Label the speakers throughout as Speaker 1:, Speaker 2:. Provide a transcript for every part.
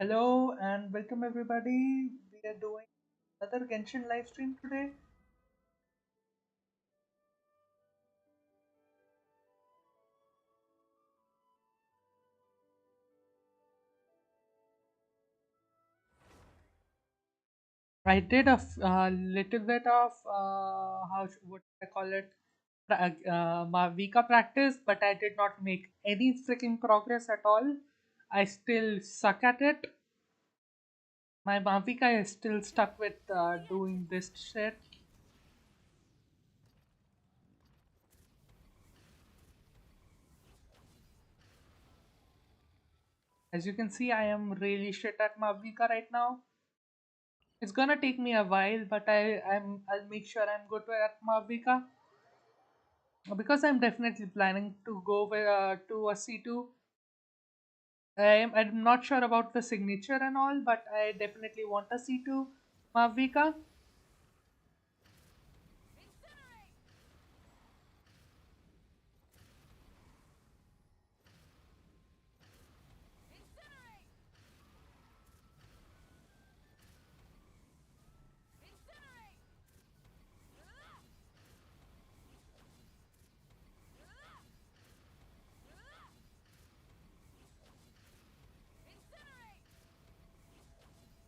Speaker 1: Hello and welcome everybody. We are doing another Genshin live stream today. I did a little bit of what I call it Mavika practice, but I did not make any freaking progress at all. I still suck at it. My Mavika is still stuck with doing this shit. As you can see, I am really shit at Mavika right now. It's gonna take me a while, but I'll make sure I'm good at Mavika. Because I'm definitely planning to go to a C2. I'm not sure about the signature and all, but I definitely want a C2 Mavika.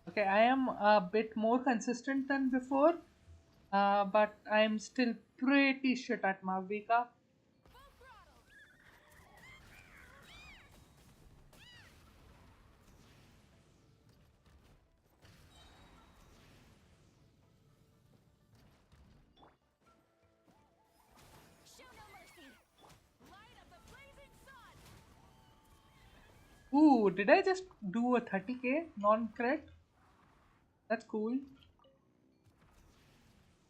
Speaker 1: Okay, I am a bit more consistent than before, but I'm still pretty shit at Mavika. Ooh, did I just do a 30k non-crit? That's cool.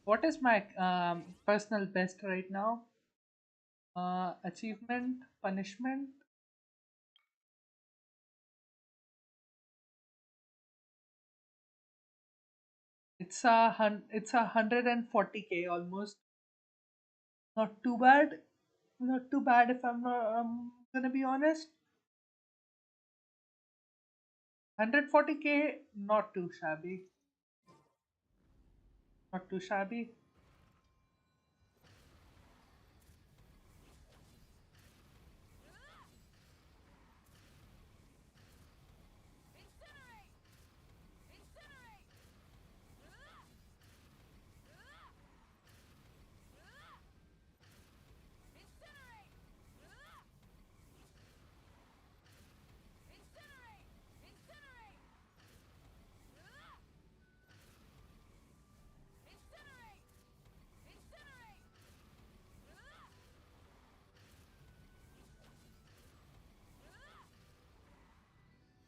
Speaker 1: What is my personal best right now? Achievement, punishment. It's a 140k almost. Not too bad. Not too bad if I'm not gonna be honest. 140k, not too shabby. Not too shabby.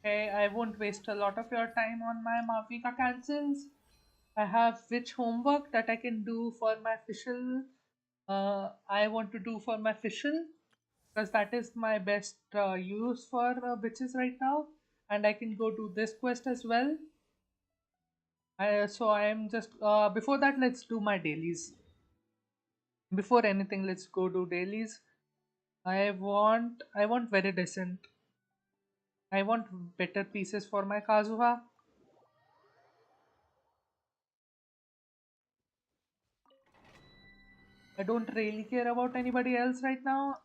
Speaker 1: Okay, I won't waste a lot of your time on my Mavika cancels. I have which homework that I can do for my official. I want to do for my official because that is my best use for bitches right now, and I can go do this quest as well. So I am just before that. Let's do my dailies. Before anything, let's go do dailies. I want very decent. I want better pieces for my Kazuha. I don't really care about anybody else right now.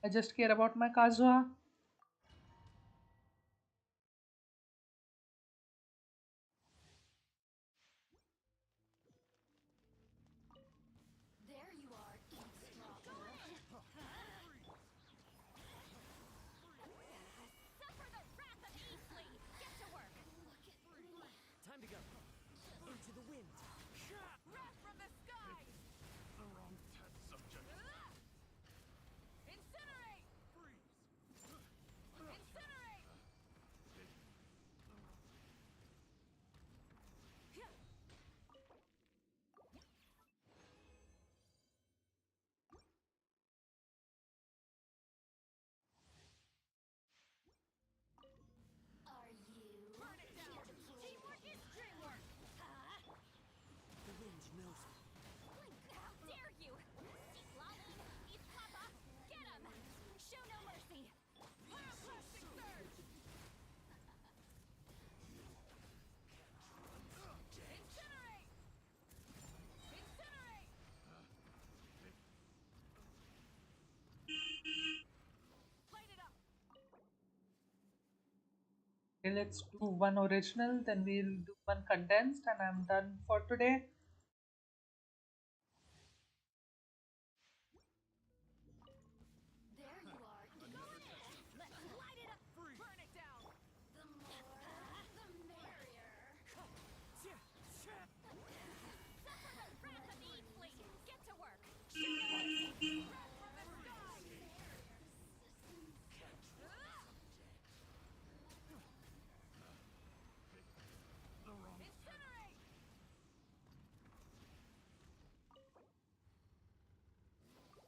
Speaker 1: I just care about my Kazuha. Okay, let's do one original, then we'll do one condensed, and I'm done for today.
Speaker 2: There you are. Go ahead. Let's light it up. Burn it down. The more, the merrier. Rat the meat fleet. Get to work. Rat from the sky. Incinerate.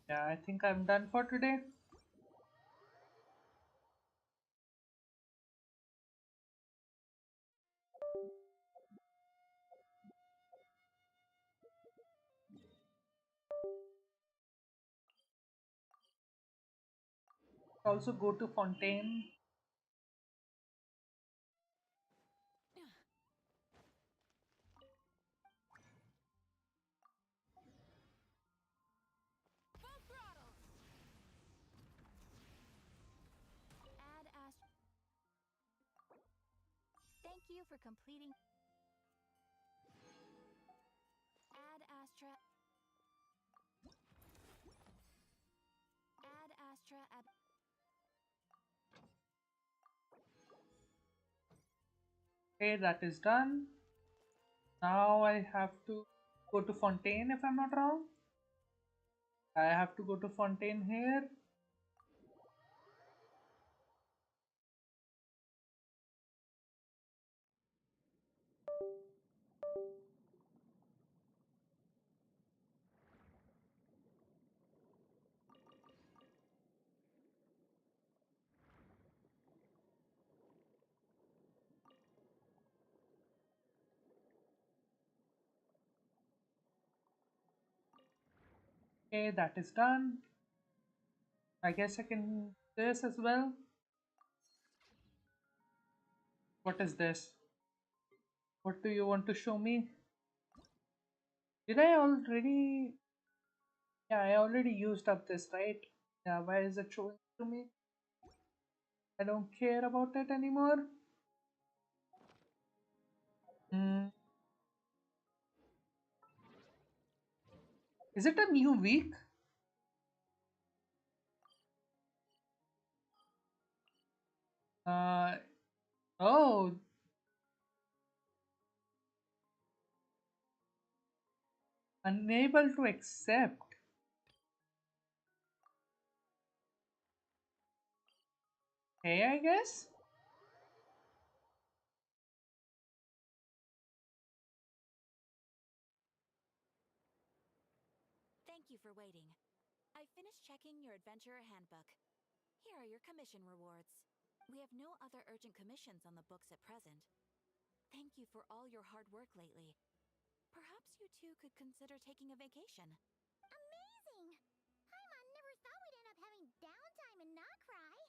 Speaker 1: Yeah, I think I'm done for today. Also go to Fontaine.
Speaker 2: Full throttle. Add Astra. Thank you for completing. Add Astra. Add Astra.
Speaker 1: Okay, that is done. Now I have to go to Fontaine if I'm not wrong. I have to go to Fontaine here. Okay, that is done. I guess I can do this as well. What is this? What do you want to show me? Did I already? Yeah, I already used up this, right? Yeah, why is it showing to me? I don't care about it anymore. Hmm. Is it a new week? Uh, oh, unable to accept. Hey, I guess.
Speaker 2: Thank you for waiting. I finished checking your adventurer handbook. Here are your commission rewards. We have no other urgent commissions on the books at present. Thank you for all your hard work lately. Perhaps you two could consider taking a vacation. Amazing! Paimon never thought we'd end up having downtime in Nocry.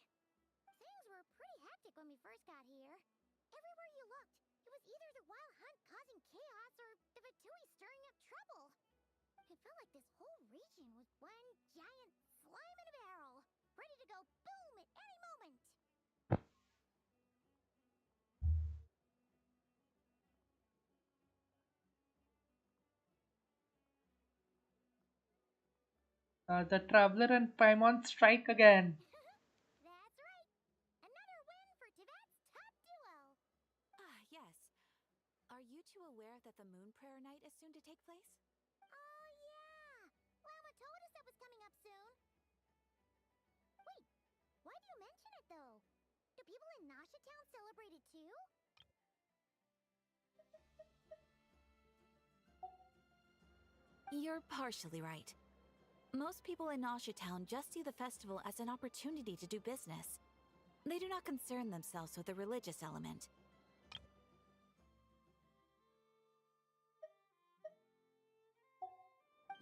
Speaker 2: Things were pretty hectic when we first got here. Everywhere you looked, it was either the Wild Hunt causing chaos or the Vatui stirring up trouble. It felt like this whole region was one giant slime in a barrel, ready to go boom at any moment.
Speaker 1: The Traveler and Paimon strike again.
Speaker 2: That's right. Another win for Tibet's top duo. Ah, yes. Are you two aware that the Moon Prayer Night is soon to take place? Oh, yeah. Lama told us that was coming up soon. Wait, why do you mention it, though? Do people in Nasha Town celebrate it, too? You're partially right. Most people in Nasha Town just see the festival as an opportunity to do business. They do not concern themselves with the religious element.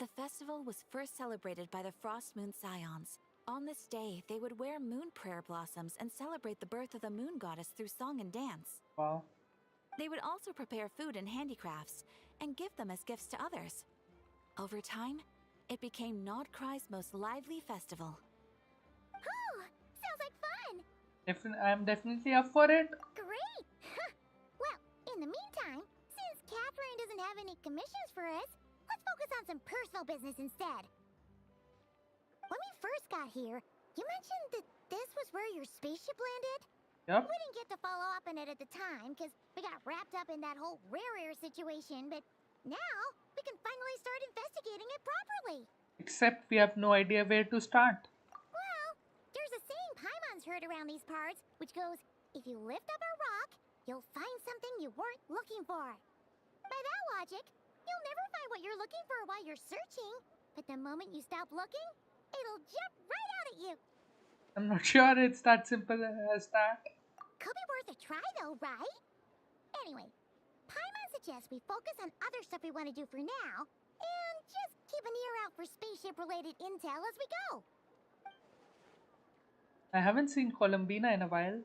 Speaker 2: The festival was first celebrated by the Frost Moon Scions. On this day, they would wear moon prayer blossoms and celebrate the birth of the moon goddess through song and dance.
Speaker 1: Wow.
Speaker 2: They would also prepare food and handicrafts and give them as gifts to others. Over time, it became Nodcry's most lively festival. Oh, sounds like fun!
Speaker 1: I'm definitely up for it.
Speaker 2: Great!
Speaker 3: In the meantime, since Catherine doesn't have any commissions for us, let's focus on some personal business instead. When we first got here, you mentioned that this was where your spaceship landed?
Speaker 1: Yep.
Speaker 3: We didn't get to follow up on it at the time because we got wrapped up in that whole rare situation, but now we can finally start investigating it properly.
Speaker 1: Except we have no idea where to start.
Speaker 3: Well, there's a saying Paimon's heard around these parts, which goes, if you lift up a rock, you'll find something you weren't looking for. By that logic, you'll never find what you're looking for while you're searching, but the moment you stop looking, it'll jump right out at you.
Speaker 1: I'm not sure it's that simple as that.
Speaker 3: Could be worth a try though, right? Anyway, Paimon suggests we focus on other stuff we want to do for now, and just keep an ear out for spaceship-related intel as we go.
Speaker 1: I haven't seen Columbina in a while.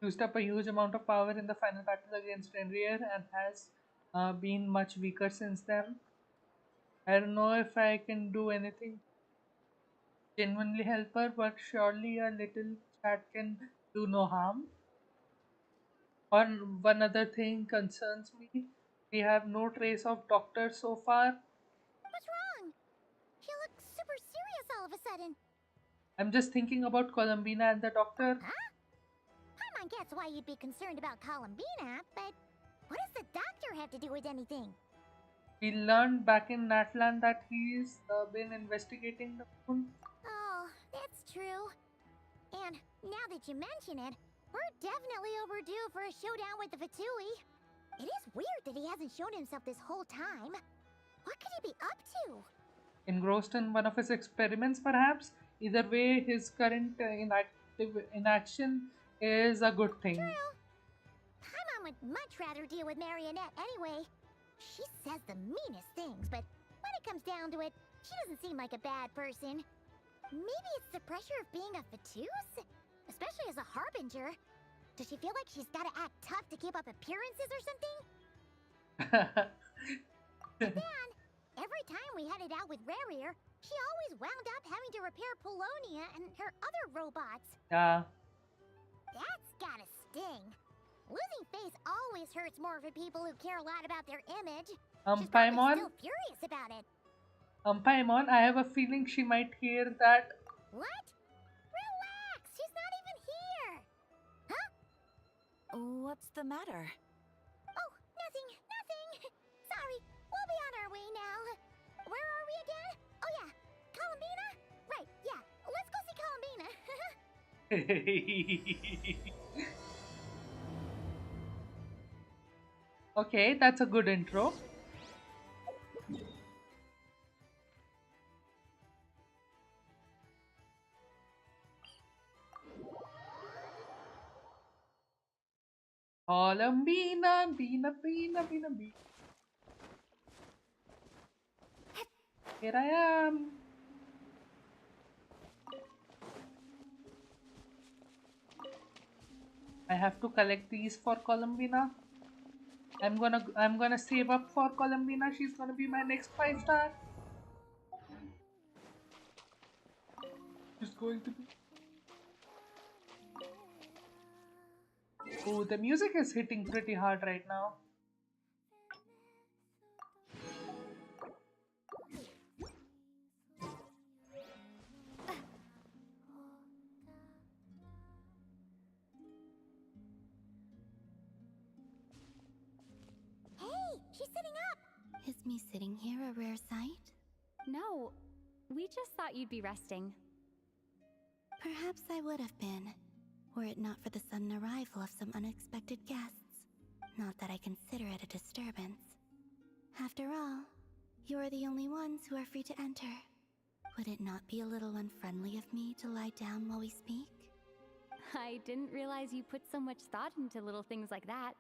Speaker 1: Used up a huge amount of power in the final battle against Renrier and has been much weaker since then. I don't know if I can do anything genuinely help her, but surely a little chat can do no harm. One other thing concerns me. We have no trace of Doctor so far.
Speaker 3: What's wrong? She looks super serious all of a sudden.
Speaker 1: I'm just thinking about Columbina and the Doctor.
Speaker 3: Huh? Paimon gets why you'd be concerned about Columbina, but what does the doctor have to do with anything?
Speaker 1: We learned back in Natlan that he's been investigating the moon.
Speaker 3: Oh, that's true. And now that you mention it, we're definitely overdue for a showdown with the Fatui. It is weird that he hasn't shown himself this whole time. What could he be up to?
Speaker 1: Engrossed in one of his experiments, perhaps? Either way, his current inaction is a good thing.
Speaker 3: True. Paimon would much rather deal with Marionette anyway. She says the meanest things, but when it comes down to it, she doesn't seem like a bad person. Maybe it's the pressure of being a Fatus? Especially as a Harbinger. Does she feel like she's gotta act tough to keep up appearances or something? But then, every time we headed out with Rarier, she always wound up having to repair Polonia and her other robots.
Speaker 1: Yeah.
Speaker 3: That's gotta sting. Losing face always hurts more for people who care a lot about their image. She's probably
Speaker 1: Paimon?
Speaker 3: still furious about it.
Speaker 1: Paimon, I have a feeling she might hear that.
Speaker 3: What? Relax! She's not even here! Huh?
Speaker 2: What's the matter?
Speaker 3: Oh, nothing. Sorry, we'll be on our way now. Where are we again? Oh yeah, Columbina? Right, yeah, let's go see Columbina.
Speaker 1: Okay, that's a good intro. Columbina, Bina. Here I am. I have to collect these for Columbina. I'm gonna save up for Columbina. She's gonna be my next 5-star. She's going to be. Oh, the music is hitting pretty hard right now.
Speaker 3: Hey, she's sitting up.
Speaker 4: Is me sitting here a rare sight?
Speaker 5: No, we just thought you'd be resting.
Speaker 4: Perhaps I would have been, were it not for the sudden arrival of some unexpected guests. Not that I consider it a disturbance. After all, you are the only ones who are free to enter. Would it not be a little unfriendly of me to lie down while we speak?
Speaker 5: I didn't realize you put so much thought into little things like that.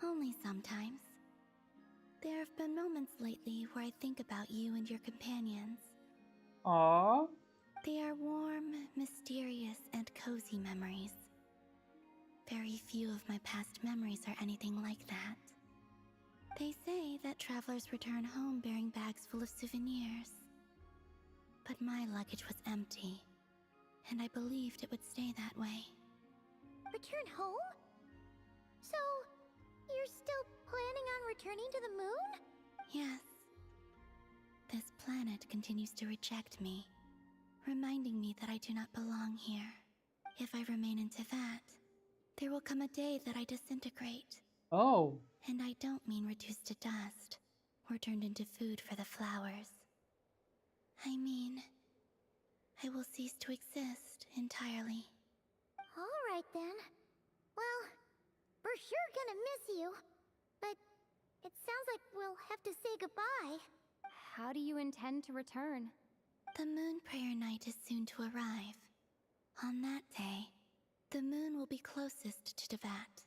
Speaker 4: Only sometimes. There have been moments lately where I think about you and your companions.
Speaker 1: Aww.
Speaker 4: They are warm, mysterious, and cozy memories. Very few of my past memories are anything like that. They say that travelers return home bearing bags full of souvenirs. But my luggage was empty, and I believed it would stay that way.
Speaker 3: Return home? So, you're still planning on returning to the moon?
Speaker 4: Yes. This planet continues to reject me, reminding me that I do not belong here. If I remain in Teyvat, there will come a day that I disintegrate.
Speaker 1: Oh,
Speaker 4: And I don't mean reduced to dust, or turned into food for the flowers. I mean, I will cease to exist entirely.
Speaker 3: Alright then. Well, we're sure gonna miss you. But it sounds like we'll have to say goodbye.
Speaker 5: How do you intend to return?
Speaker 4: The moon prayer night is soon to arrive. On that day, the moon will be closest to Teyvat.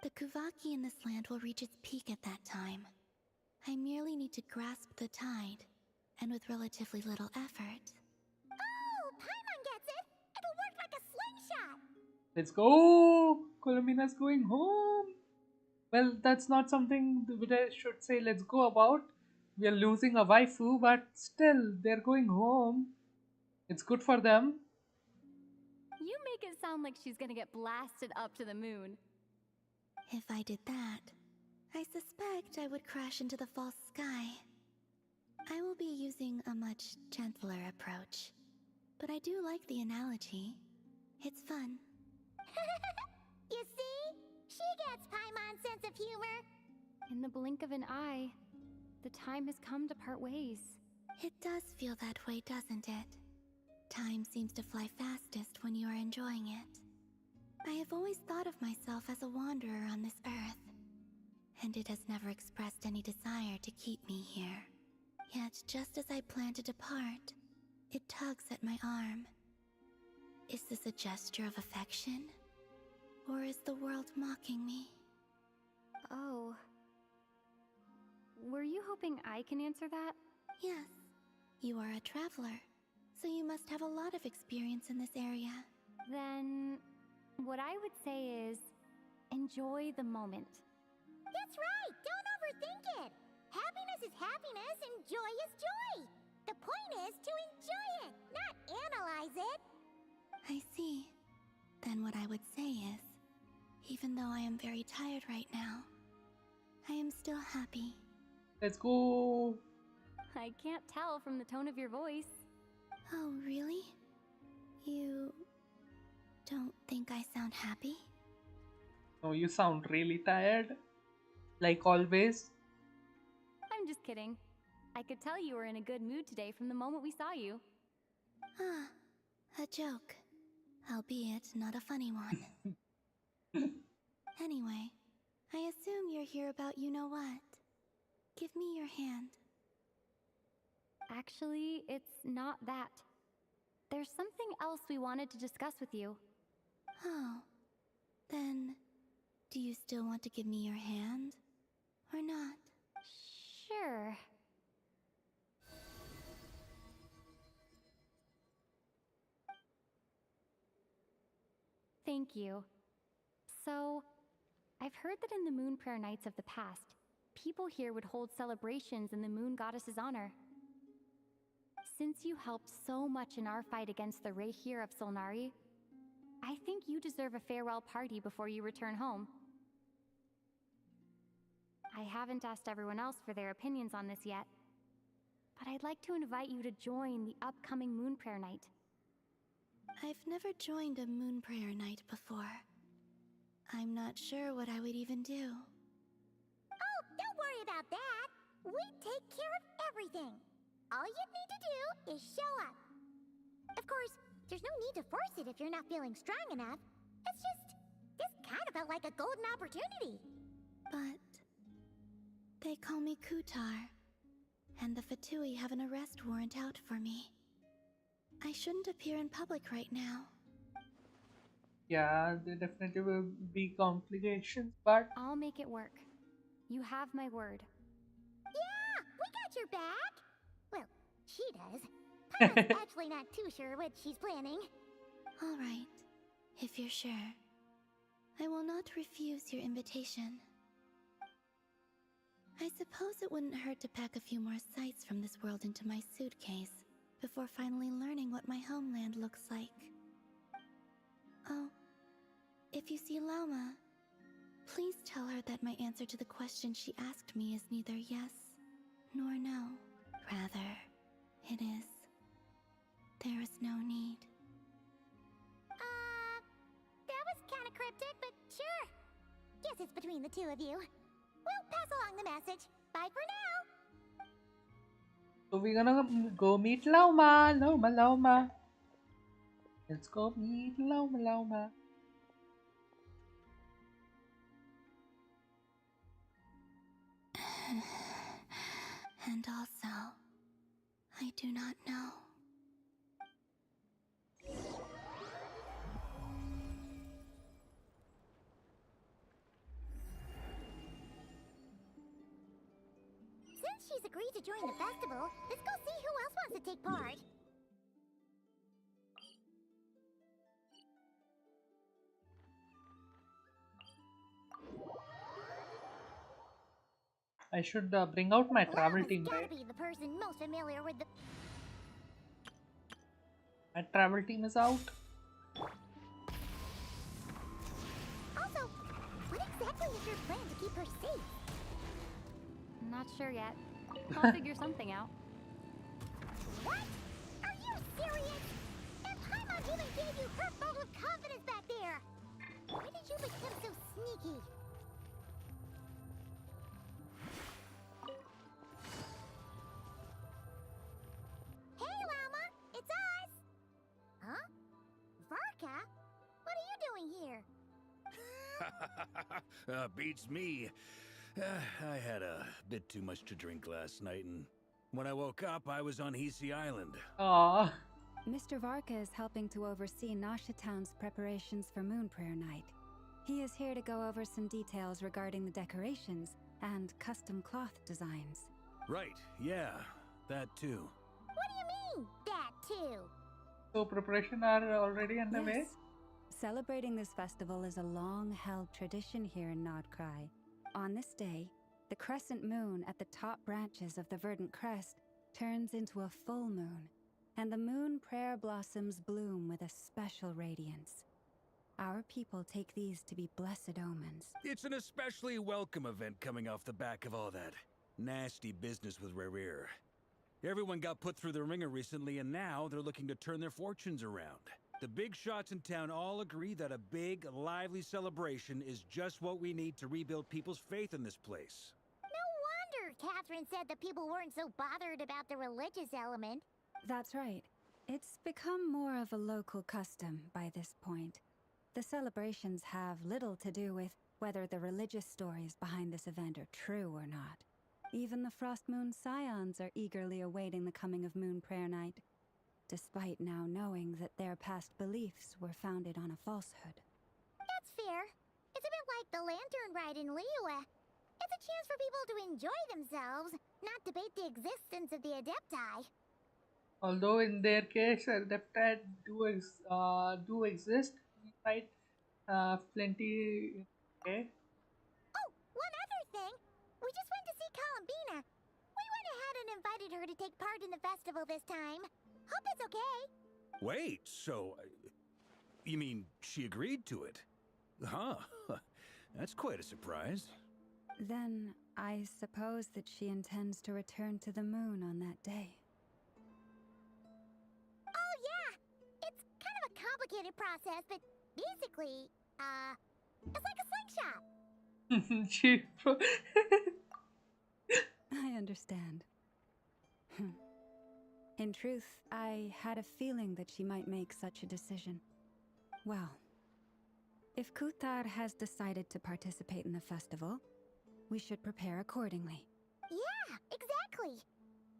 Speaker 4: The Kuvaki in this land will reach its peak at that time. I merely need to grasp the tide, and with relatively little effort.
Speaker 3: Oh, Paimon gets it! It'll work like a slingshot!
Speaker 1: let's go! Colomina's going home. Well, that's not something that I should say let's go about. We are losing a waifu, but still, they're going home. It's good for them.
Speaker 5: You make it sound like she's gonna get blasted up to the moon.
Speaker 4: If I did that, I suspect I would crash into the false sky. I will be using a much gentler approach, but I do like the analogy. It's fun.
Speaker 3: You see? She gets Paimon's sense of humor.
Speaker 5: In the blink of an eye, the time has come to part ways.
Speaker 4: It does feel that way, doesn't it? Time seems to fly fastest when you are enjoying it. I have always thought of myself as a wanderer on this earth, and it has never expressed any desire to keep me here. Yet, just as I plan to depart, it tugs at my arm. Is this a gesture of affection? Or is the world mocking me?
Speaker 5: Oh. Were you hoping I can answer that?
Speaker 4: Yes, you are a traveler, so you must have a lot of experience in this area.
Speaker 5: Then, what I would say is, enjoy the moment.
Speaker 3: That's right! Don't overthink it! Happiness is happiness and joy is joy! The point is to enjoy it, not analyze it!
Speaker 4: I see. Then what I would say is, even though I am very tired right now, I am still happy.
Speaker 1: Let's go!
Speaker 5: I can't tell from the tone of your voice.
Speaker 4: Oh, really? You don't think I sound happy?
Speaker 1: Oh, you sound really tired. Like always.
Speaker 5: I'm just kidding. I could tell you were in a good mood today from the moment we saw you.
Speaker 4: Ah, a joke. Albeit not a funny one. Anyway, I assume you're here about you-know-what. Give me your hand.
Speaker 5: Actually, it's not that. There's something else we wanted to discuss with you.
Speaker 4: Oh, then do you still want to give me your hand? Or not?
Speaker 5: Sure. Thank you. So, I've heard that in the moon prayer nights of the past, people here would hold celebrations in the moon goddess's honor. Since you helped so much in our fight against the Reihir of Solnari, I think you deserve a farewell party before you return home. I haven't asked everyone else for their opinions on this yet, but I'd like to invite you to join the upcoming moon prayer night.
Speaker 4: I've never joined a moon prayer night before. I'm not sure what I would even do.
Speaker 3: Oh, don't worry about that! We take care of everything! All you need to do is show up. Of course, there's no need to force it if you're not feeling strong enough. It's just, this kind of felt like a golden opportunity.
Speaker 4: But they call me Kutar, and the Fatui have an arrest warrant out for me. I shouldn't appear in public right now.
Speaker 1: Yeah, there definitely will be complications, but
Speaker 5: I'll make it work. You have my word.
Speaker 3: Yeah, we got your back! Well, she does. Paimon's actually not too sure what she's planning.
Speaker 4: All right, if you're sure. I will not refuse your invitation. I suppose it wouldn't hurt to pack a few more sights from this world into my suitcase before finally learning what my homeland looks like. Oh, if you see Lauma, please tell her that my answer to the question she asked me is neither yes nor no. Rather, it is. There is no need.
Speaker 3: That was kind of cryptic, but sure. Guess it's between the two of you. We'll pass along the message. Bye for now.
Speaker 1: So we're gonna go meet Lauma, Lauma, Lauma. Let's go meet Lauma, Lauma.
Speaker 4: And also, I do not know.
Speaker 3: Since she's agreed to join the festival, let's go see who else wants to take part.
Speaker 1: I should bring out my travel
Speaker 3: Lauma's
Speaker 1: team,
Speaker 3: gotta
Speaker 1: right?
Speaker 3: be the person most familiar with the...
Speaker 1: My travel team is out.
Speaker 3: Also, what exactly is your plan to keep her safe?
Speaker 5: Not sure yet. I'll figure something out.
Speaker 3: What? Are you serious? And Paimon even gave you her vote of confidence back there! Why did you become so sneaky? Hey, Lauma! It's us! Huh? Varka? What are you doing here?
Speaker 6: Beats me. I had a bit too much to drink last night, and when I woke up, I was on Hisi Island.
Speaker 1: Aww.
Speaker 7: Mr. Varka is helping to oversee Nasha Town's preparations for Moon Prayer Night. He is here to go over some details regarding the decorations and custom cloth designs.
Speaker 6: Right, yeah, that too.
Speaker 3: What do you mean, that too?
Speaker 1: So preparation are already underway.
Speaker 7: Yes. Celebrating this festival is a long-held tradition here in Nodcry. On this day, the crescent moon at the top branches of the verdant crest turns into a full moon, and the moon prayer blossoms bloom with a special radiance. Our people take these to be blessed omens.
Speaker 6: It's an especially welcome event coming off the back of all that nasty business with Rare. Everyone got put through the ringer recently, and now they're looking to turn their fortunes around. The big shots in town all agree that a big, lively celebration is just what we need to rebuild people's faith in this place.
Speaker 3: No wonder Catherine said that people weren't so bothered about the religious element.
Speaker 7: That's right. It's become more of a local custom by this point. The celebrations have little to do with whether the religious stories behind this event are true or not. Even the Frost Moon Scions are eagerly awaiting the coming of Moon Prayer Night, despite now knowing that their past beliefs were founded on a falsehood.
Speaker 3: That's fair. It's a bit like the lantern ride in Liyue. It's a chance for people to enjoy themselves, not debate the existence of the Adepti.
Speaker 1: Although in their case, Adepti do exist, right? Plenty. Okay.
Speaker 3: Oh, one other thing. We just went to see Columbina. We went ahead and invited her to take part in the festival this time. Hope it's okay.
Speaker 6: Wait, so... you mean she agreed to it? Huh. That's quite a surprise.
Speaker 7: Then, I suppose that she intends to return to the moon on that day.
Speaker 3: Oh, yeah. It's kind of a complicated process, but basically, it's like a slingshot.
Speaker 1: She.
Speaker 7: I understand. In truth, I had a feeling that she might make such a decision. Well, if Kuthar has decided to participate in the festival, we should prepare accordingly.
Speaker 3: Yeah, exactly.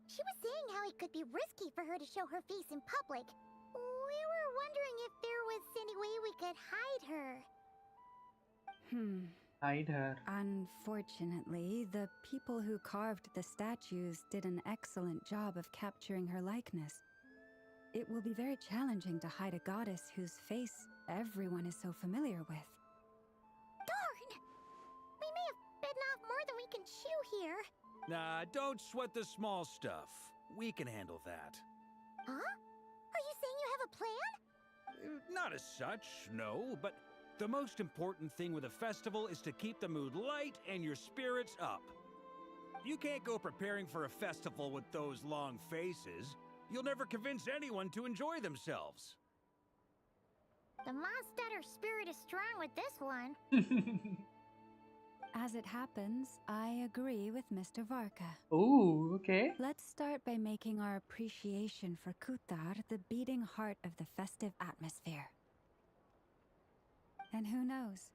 Speaker 3: She was saying how it could be risky for her to show her face in public. We were wondering if there was any way we could hide her.
Speaker 1: Hide her.
Speaker 7: Unfortunately, the people who carved the statues did an excellent job of capturing her likeness. It will be very challenging to hide a goddess whose face everyone is so familiar with.
Speaker 3: Darn! We may have bitten off more than we can chew here.
Speaker 6: Nah, don't sweat the small stuff. We can handle that.
Speaker 3: Huh? Are you saying you have a plan?
Speaker 6: Not as such, no, but the most important thing with a festival is to keep the mood light and your spirits up. You can't go preparing for a festival with those long faces. You'll never convince anyone to enjoy themselves.
Speaker 3: The Mondstatter spirit is strong with this one.
Speaker 7: As it happens, I agree with Mr. Varka.
Speaker 1: Oh, okay.
Speaker 7: Let's start by making our appreciation for Kutar the beating heart of the festive atmosphere. And who knows?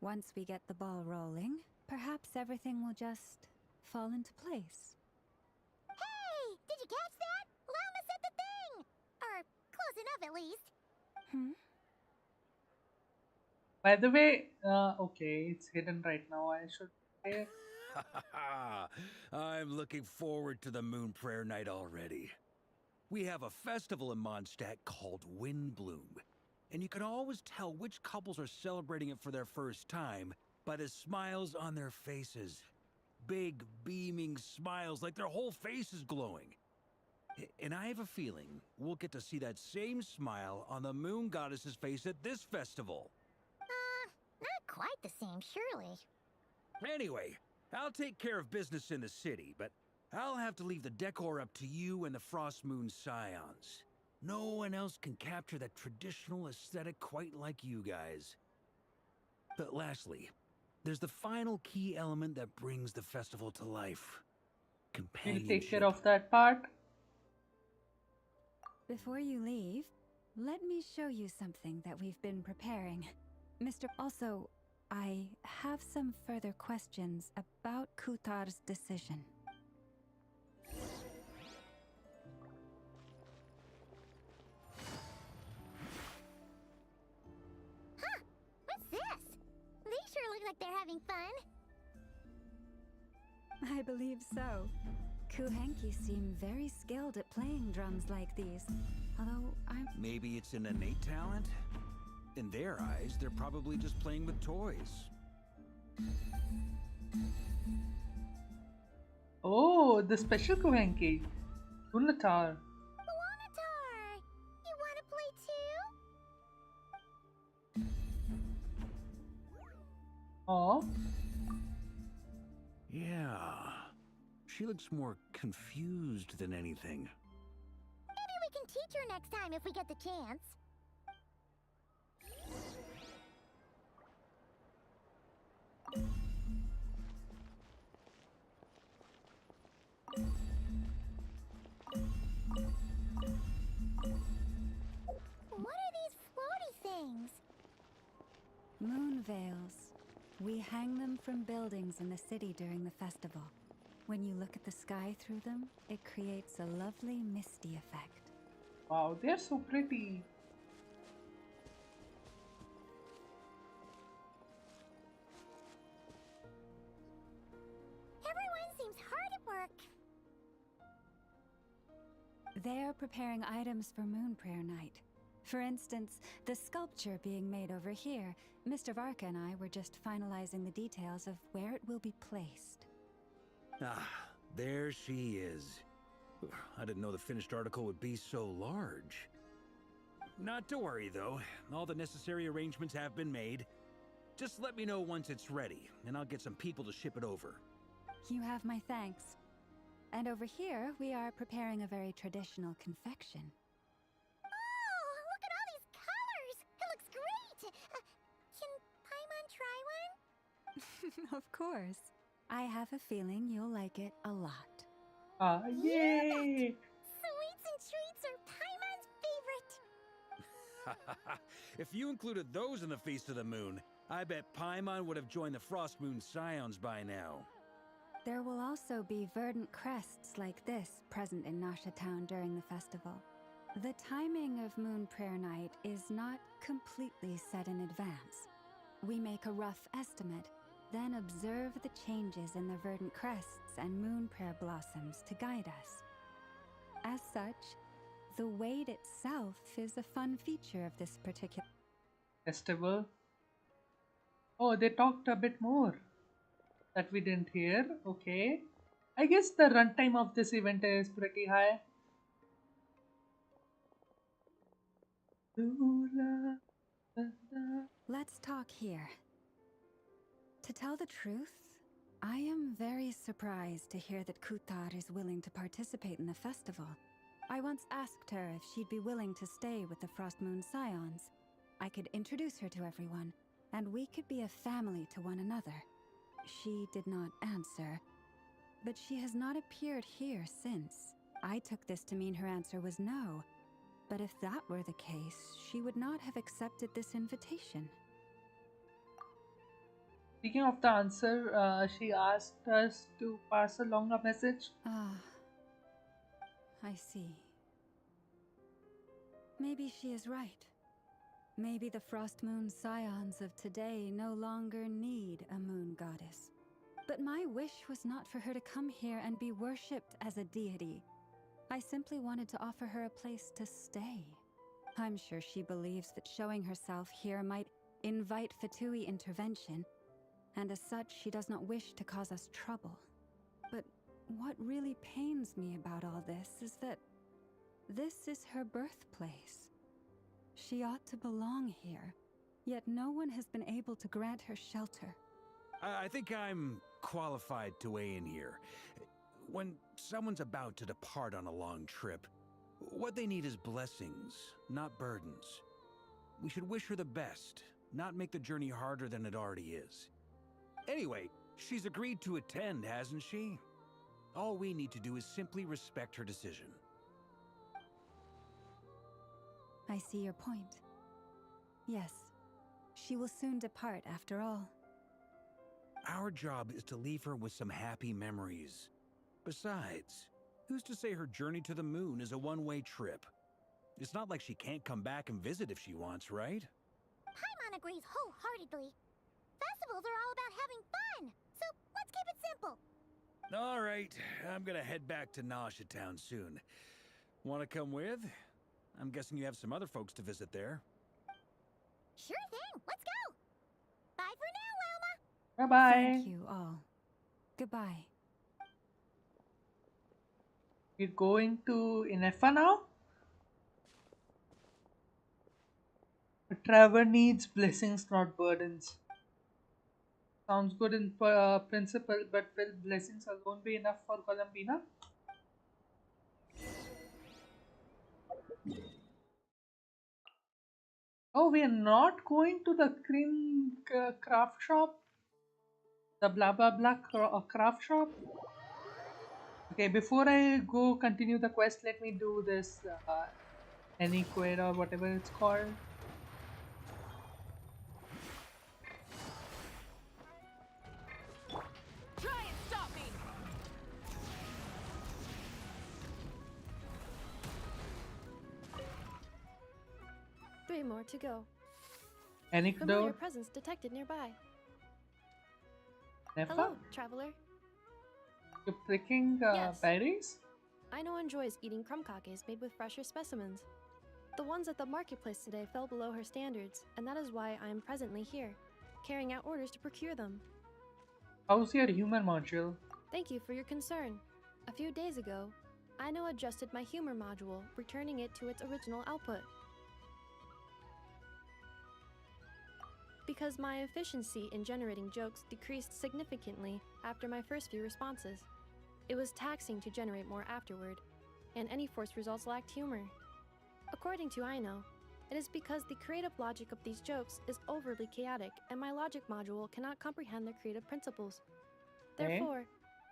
Speaker 7: Once we get the ball rolling, perhaps everything will just fall into place.
Speaker 3: Hey! Did you catch that? Luna said the thing! Or close enough, at least.
Speaker 1: By the way, okay, it's hidden right now. I should say.
Speaker 6: I'm looking forward to the Moon Prayer Night already. We have a festival in Mondstadt called Windbloom, and you can always tell which couples are celebrating it for their first time by the smiles on their faces. Big, beaming smiles like their whole face is glowing. And I have a feeling we'll get to see that same smile on the Moon Goddess's face at this festival.
Speaker 3: Not quite the same, surely.
Speaker 6: Anyway, I'll take care of business in the city, but I'll have to leave the decor up to you and the Frost Moon Scions. No one else can capture that traditional aesthetic quite like you guys. But lastly, there's the final key element that brings the festival to life.
Speaker 1: We'll
Speaker 6: Companionship.
Speaker 1: take care of that part.
Speaker 7: Before you leave, let me show you something that we've been preparing. Also, I have some further questions about Kutar's decision.
Speaker 3: Huh? What's this? They sure look like they're having fun.
Speaker 7: I believe so. Kuhenki seem very skilled at playing drums like these. Although
Speaker 6: Maybe it's an innate talent? In their eyes, they're probably just playing with toys.
Speaker 1: Oh, the special Kuhenki. LUNAR.
Speaker 3: Lunatar! You wanna play too?
Speaker 1: Oh,
Speaker 6: Yeah. She looks more confused than anything.
Speaker 3: Maybe we can teach her next time if we get the chance. What are these floaty things?
Speaker 7: moon veils. We hang them from buildings in the city during the festival. When you look at the sky through them, it creates a lovely misty effect.
Speaker 1: wow, they're so pretty.
Speaker 3: Everyone seems hard at work.
Speaker 7: They're preparing items for Moon Prayer Night. For instance, the sculpture being made over here, Mr. Varka and I were just finalizing the details of where it will be placed.
Speaker 6: Ah, there she is. I didn't know the finished article would be so large. Not to worry, though. All the necessary arrangements have been made. Just let me know once it's ready, and I'll get some people to ship it over.
Speaker 7: You have my thanks. And over here, we are preparing a very traditional confection.
Speaker 3: Oh, look at all these colors! It looks great! Can Paimon try one?
Speaker 7: Of course. I have a feeling you'll like it a lot.
Speaker 1: Yay!
Speaker 3: Sweets and treats are Paimon's favorite.
Speaker 6: If you included those in the Feast of the Moon, I bet Paimon would have joined the Frost Moon Scions by now.
Speaker 7: There will also be verdant crests like this present in Nasha Town during the festival. The timing of Moon Prayer Night is not completely set in advance. We make a rough estimate, then observe the changes in the verdant crests and moon prayer blossoms to guide us. As such, the wait itself is a fun feature of this particular
Speaker 1: Festival. Oh, they talked a bit more that we didn't hear. Okay. I guess the runtime of this event is pretty high.
Speaker 7: Let's talk here. To tell the truth, I am very surprised to hear that Kutar is willing to participate in the festival. I once asked her if she'd be willing to stay with the Frost Moon Scions. I could introduce her to everyone, and we could be a family to one another. She did not answer, but she has not appeared here since. I took this to mean her answer was no, but if that were the case, she would not have accepted this invitation.
Speaker 1: Speaking of the answer, she asked us to pass along a message.
Speaker 7: Ah, I see. Maybe she is right. Maybe the Frost Moon Scions of today no longer need a moon goddess. But my wish was not for her to come here and be worshipped as a deity. I simply wanted to offer her a place to stay. I'm sure she believes that showing herself here might invite Fatui intervention, and as such, she does not wish to cause us trouble. But what really pains me about all this is that this is her birthplace. She ought to belong here, yet no one has been able to grant her shelter.
Speaker 6: I think I'm qualified to weigh in here. When someone's about to depart on a long trip, what they need is blessings, not burdens. We should wish her the best, not make the journey harder than it already is. Anyway, she's agreed to attend, hasn't she? All we need to do is simply respect her decision.
Speaker 7: I see your point. Yes, she will soon depart after all.
Speaker 6: Our job is to leave her with some happy memories. Besides, who's to say her journey to the moon is a one-way trip? It's not like she can't come back and visit if she wants, right?
Speaker 3: Paimon agrees wholeheartedly. Festivals are all about having fun, so let's keep it simple.
Speaker 6: All right, I'm gonna head back to Nasha Town soon. Want to come with? I'm guessing you have some other folks to visit there.
Speaker 3: Sure thing, let's go. Bye for now, Wilma.
Speaker 1: Bye bye.
Speaker 7: Thank you all. Goodbye.
Speaker 1: We're going to Inefa now. A traveler needs blessings, not burdens. Sounds good in principle, but will blessings alone be enough for Columbina? Oh, we are not going to the cream craft shop? The blah blah blah craft shop? Okay, before I go continue the quest, let me do this any quid or whatever it's called.
Speaker 2: Try and stop me!
Speaker 8: 3 more to go. Familiar
Speaker 1: Anecdote.
Speaker 8: presence detected nearby.
Speaker 1: Nefa?
Speaker 8: Hello, traveler.
Speaker 1: You're picking
Speaker 8: Yes.
Speaker 1: berries?
Speaker 8: Aino enjoys eating crumb kakes made with fresher specimens. The ones at the marketplace today fell below her standards, and that is why I am presently here, carrying out orders to procure them.
Speaker 1: How's your humor module?
Speaker 8: Thank you for your concern. A few days ago, Aino adjusted my humor module, returning it to its original output. Because my efficiency in generating jokes decreased significantly after my first few responses. It was taxing to generate more afterward, and any forced results lacked humor. According to Aino, it is because the creative logic of these jokes is overly chaotic and my logic module cannot comprehend their creative principles. Therefore,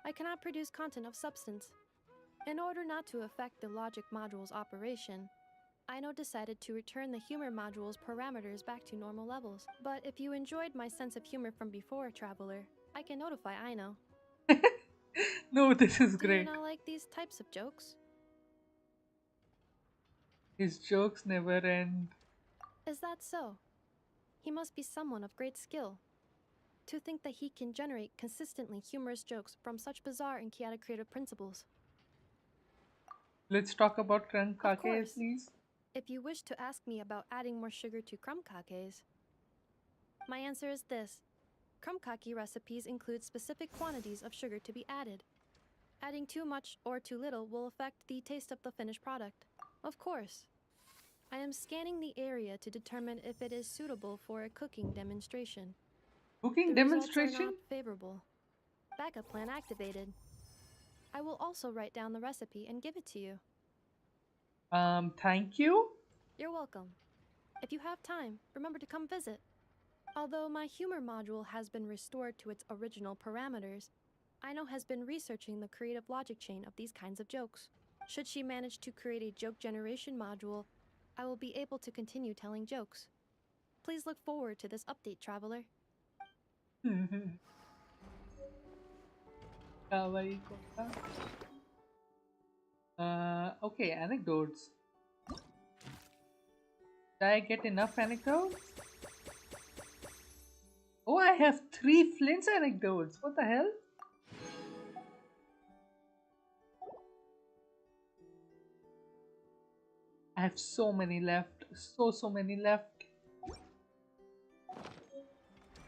Speaker 8: I cannot produce content of substance. In order not to affect the logic module's operation, Aino decided to return the humor module's parameters back to normal levels. But if you enjoyed my sense of humor from before, Traveler, I can notify Aino.
Speaker 1: No, this is
Speaker 8: Do you
Speaker 1: great.
Speaker 8: not like these types of jokes?
Speaker 1: His jokes never end.
Speaker 8: Is that so? He must be someone of great skill. To think that he can generate consistently humorous jokes from such bizarre and chaotic creative principles.
Speaker 1: Let's talk about crumb
Speaker 8: Of
Speaker 1: kakes,
Speaker 8: course.
Speaker 1: please.
Speaker 8: If you wish to ask me about adding more sugar to crumb kakes, my answer is this. Crumb kake recipes include specific quantities of sugar to be added. Adding too much or too little will affect the taste of the finished product. Of course. I am scanning the area to determine if it is suitable for a cooking demonstration.
Speaker 1: Cooking
Speaker 8: The results are
Speaker 1: demonstration?
Speaker 8: not favorable. Backup plan activated. I will also write down the recipe and give it to you.
Speaker 1: Thank you.
Speaker 8: You're welcome. If you have time, remember to come visit. Although my humor module has been restored to its original parameters, Aino has been researching the creative logic chain of these kinds of jokes. Should she manage to create a joke generation module, I will be able to continue telling jokes. Please look forward to this update, traveler.
Speaker 1: Kawaii Kota. Okay, anecdotes. Did I get enough anecdotes? Oh, I have 3 Flint's anecdotes. What the hell? I have so many left. So many left.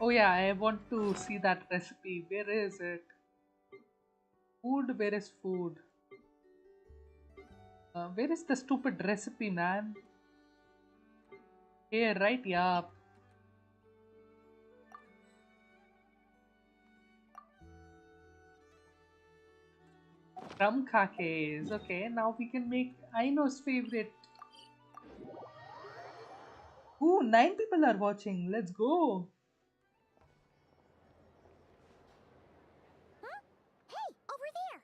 Speaker 1: Oh yeah, I want to see that recipe. Where is it? Food, where is food? Where is the stupid recipe, man? Here, right? Yeah. Rum kakes. Okay, now we can make Aino's favorite. Ooh, 9 people are watching. Let's go.
Speaker 3: Huh? Hey, over there!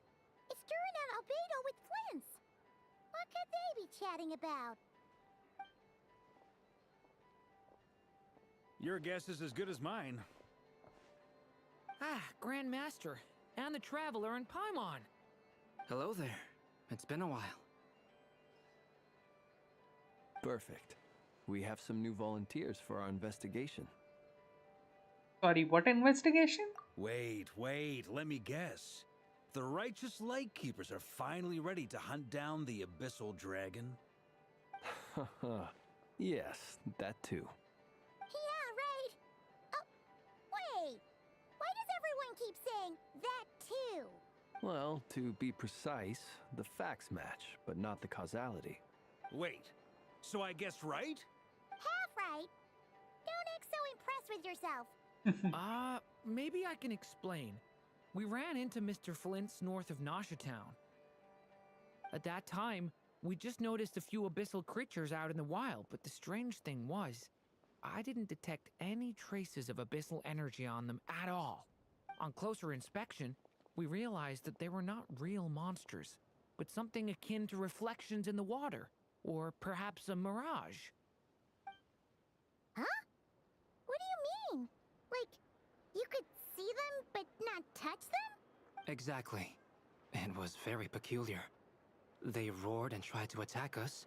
Speaker 3: It's Durin and Albedo with Flints! What could they be chatting about?
Speaker 6: Your guess is as good as mine.
Speaker 9: Ah, Grand Master, and the Traveler and Paimon. Hello there. It's been a while.
Speaker 10: Perfect. We have some new volunteers for our investigation.
Speaker 1: Sorry, what investigation?
Speaker 6: Wait, let me guess. The righteous Lightkeepers are finally ready to hunt down the Abyssal Dragon?
Speaker 10: Yes, that too.
Speaker 3: Yeah, right! Oh, wait! Why does everyone keep saying that too?
Speaker 10: Well, to be precise, the facts match, but not the causality.
Speaker 6: Wait, so I guessed right?
Speaker 3: Half right! Don't act so impressed with yourself.
Speaker 9: Maybe I can explain. We ran into Mr. Flint's north of Nasha Town. At that time, we just noticed a few abyssal creatures out in the wild, but the strange thing was, I didn't detect any traces of abyssal energy on them at all. On closer inspection, we realized that they were not real monsters, but something akin to reflections in the water, or perhaps a mirage.
Speaker 3: Huh? What do you mean? Like, you could see them but not touch them?
Speaker 9: Exactly. It was very peculiar. They roared and tried to attack us,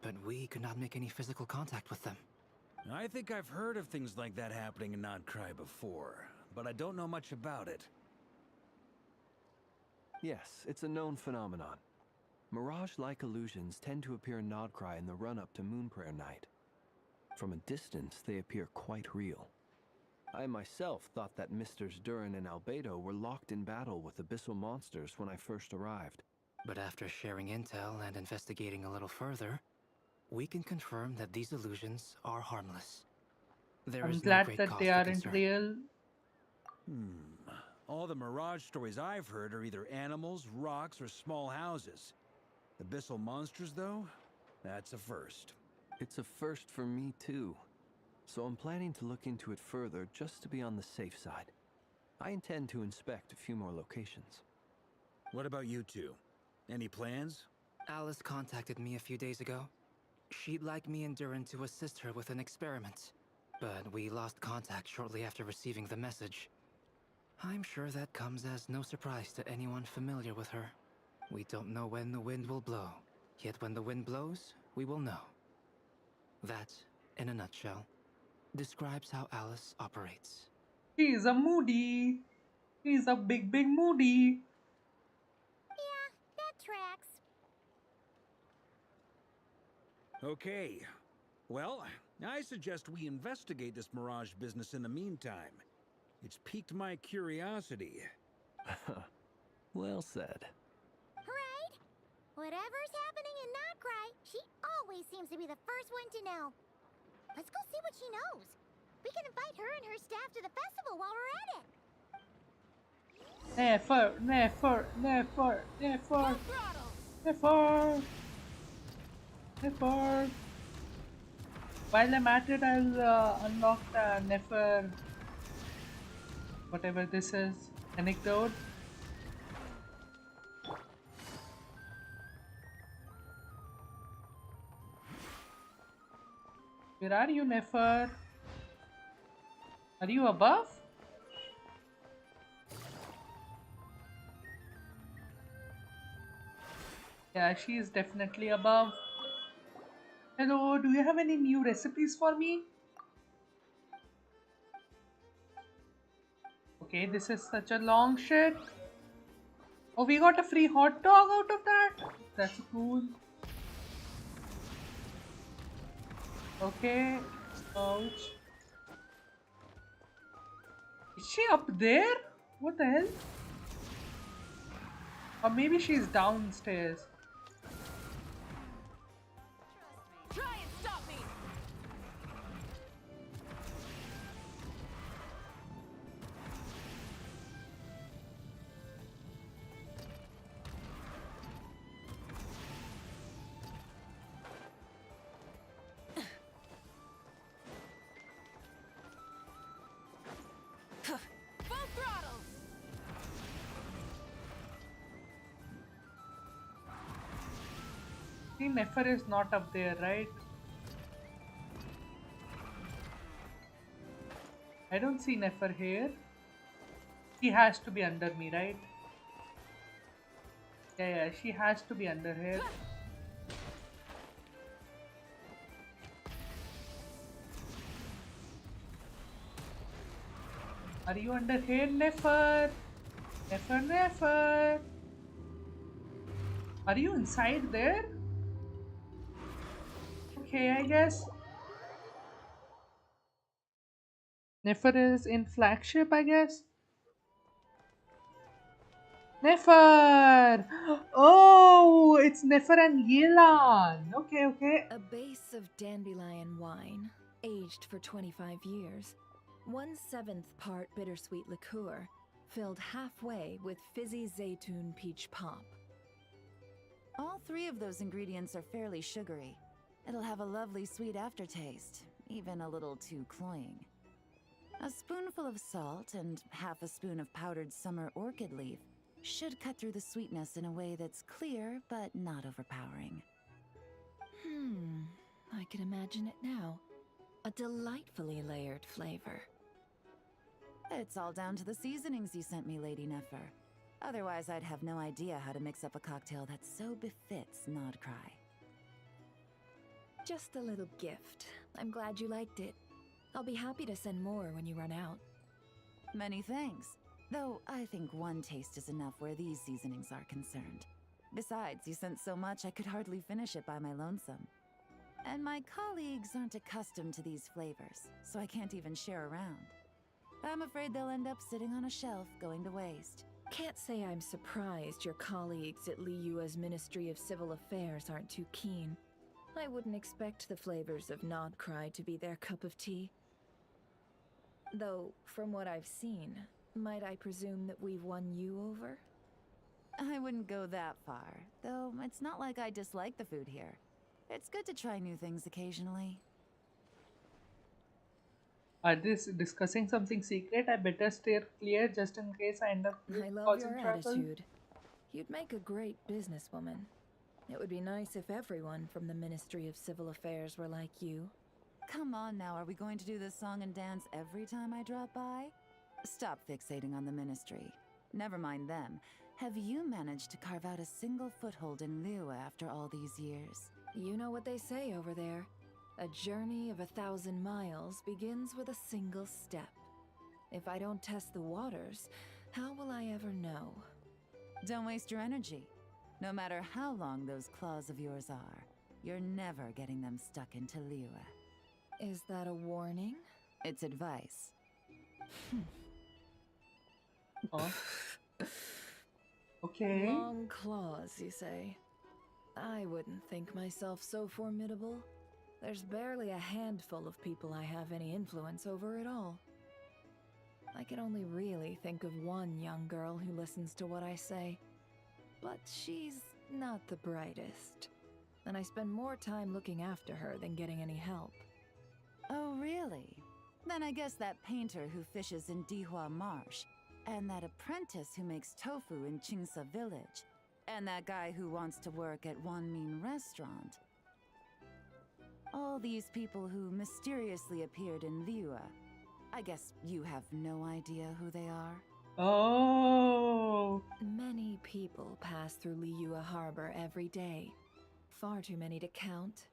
Speaker 9: but we could not make any physical contact with them.
Speaker 6: I think I've heard of things like that happening in Nodcry before, but I don't know much about it.
Speaker 10: Yes, it's a known phenomenon. Mirage-like illusions tend to appear in Nodcry in the run-up to Moonprayer Night. From a distance, they appear quite real. I myself thought that Misters Durin and Albedo were locked in battle with abyssal monsters when I first arrived.
Speaker 9: But after sharing intel and investigating a little further, we can confirm that these illusions are harmless. There
Speaker 1: I'm
Speaker 9: is no
Speaker 1: glad
Speaker 9: great
Speaker 1: that
Speaker 9: cause
Speaker 1: they
Speaker 9: for
Speaker 1: aren't
Speaker 9: concern.
Speaker 1: real.
Speaker 6: All the Mirage stories I've heard are either animals, rocks, or small houses. Abyssal monsters, though? That's a first.
Speaker 10: It's a first for me, too. So I'm planning to look into it further just to be on the safe side. I intend to inspect a few more locations.
Speaker 6: What about you two? Any plans?
Speaker 9: Alice contacted me a few days ago. She'd like me and Durin to assist her with an experiment, but we lost contact shortly after receiving the message. I'm sure that comes as no surprise to anyone familiar with her. We don't know when the wind will blow, yet when the wind blows, we will know. That, in a nutshell, describes how Alice operates.
Speaker 1: He's a moody. He's a big moody.
Speaker 3: Yeah, that tracks.
Speaker 6: Okay. Well, I suggest we investigate this Mirage business in the meantime. It's piqued my curiosity.
Speaker 10: Well said.
Speaker 3: Right? Whatever's happening in Notcry, she always seems to be the first one to know. Let's go see what she knows. We can invite her and her staff to the festival while we're at it.
Speaker 1: Never, never, never, never, never, never. While I'm at it, I'll unlock the never, whatever this is, anecdote. Where are you, Nefer? Are you above? Yeah, she is definitely above. Hello, do you have any new recipes for me? Okay, this is such a long shit. Oh, we got a free hot dog out of that? That's cool. Okay. Ouch. Is she up there? What the hell? Or maybe she's downstairs.
Speaker 2: Try and stop me! Full throttle!
Speaker 1: See, Nefer is not up there, right? I don't see Nefer here. She has to be under me, right? Yeah, she has to be under here. Are you under here, Nefer? Nefer, Nefer. Are you inside there? Okay, I guess. Nefer is in flagship, I guess. Nefer! Oh, it's Nefer and Yelan. Okay, okay.
Speaker 11: A base of dandelion wine, aged for 25 years. 1/7 part bittersweet liqueur, filled halfway with fizzy zaytun peach pop.
Speaker 2: All three of those ingredients are fairly sugary. It'll have a lovely sweet aftertaste, even a little too cloying. A spoonful of salt and half a spoon of powdered summer orchid leaf should cut through the sweetness in a way that's clear but not overpowering.
Speaker 11: I can imagine it now. A delightfully layered flavor.
Speaker 2: It's all down to the seasonings you sent me, Lady Nefer. Otherwise, I'd have no idea how to mix up a cocktail that so befits Nodcry.
Speaker 11: Just a little gift. I'm glad you liked it. I'll be happy to send more when you run out.
Speaker 2: Many thanks. Though I think one taste is enough where these seasonings are concerned. Besides, you sent so much I could hardly finish it by my lonesome. And my colleagues aren't accustomed to these flavors, so I can't even share around. I'm afraid they'll end up sitting on a shelf, going to waste.
Speaker 11: Can't say I'm surprised your colleagues at Liyua's Ministry of Civil Affairs aren't too keen. I wouldn't expect the flavors of Nodcry to be their cup of tea. Though, from what I've seen, might I presume that we've won you over?
Speaker 2: I wouldn't go that far, though it's not like I dislike the food here. It's good to try new things occasionally.
Speaker 1: Are they discussing something secret? I better steer clear just in case I end up
Speaker 11: I love
Speaker 1: causing
Speaker 11: your
Speaker 1: trouble.
Speaker 11: attitude. You'd make a great businesswoman. It would be nice if everyone from the Ministry of Civil Affairs were like you.
Speaker 2: Come on now, are we going to do this song and dance every time I drop by? Stop fixating on the ministry. Never mind them. Have you managed to carve out a single foothold in Liyue after all these years?
Speaker 11: You know what they say over there. A journey of 1,000 miles begins with a single step. If I don't test the waters, how will I ever know?
Speaker 2: Don't waste your energy. No matter how long those claws of yours are, you're never getting them stuck into Liyue.
Speaker 11: Is that a warning?
Speaker 2: It's advice.
Speaker 1: Huh? Okay.
Speaker 11: Long claws, you say? I wouldn't think myself so formidable. There's barely a handful of people I have any influence over at all. I can only really think of one young girl who listens to what I say. But she's not the brightest. And I spend more time looking after her than getting any help.
Speaker 12: Oh, really? Then I guess that painter who fishes in Dihua Marsh, and that apprentice who makes tofu in Qingsa Village, and that guy who wants to work at Wanmin Restaurant. All these people who mysteriously appeared in Liyue. I guess you have no idea who they are?
Speaker 1: Oh.
Speaker 11: Many people pass through Liyue Harbor every day. Far too many to count.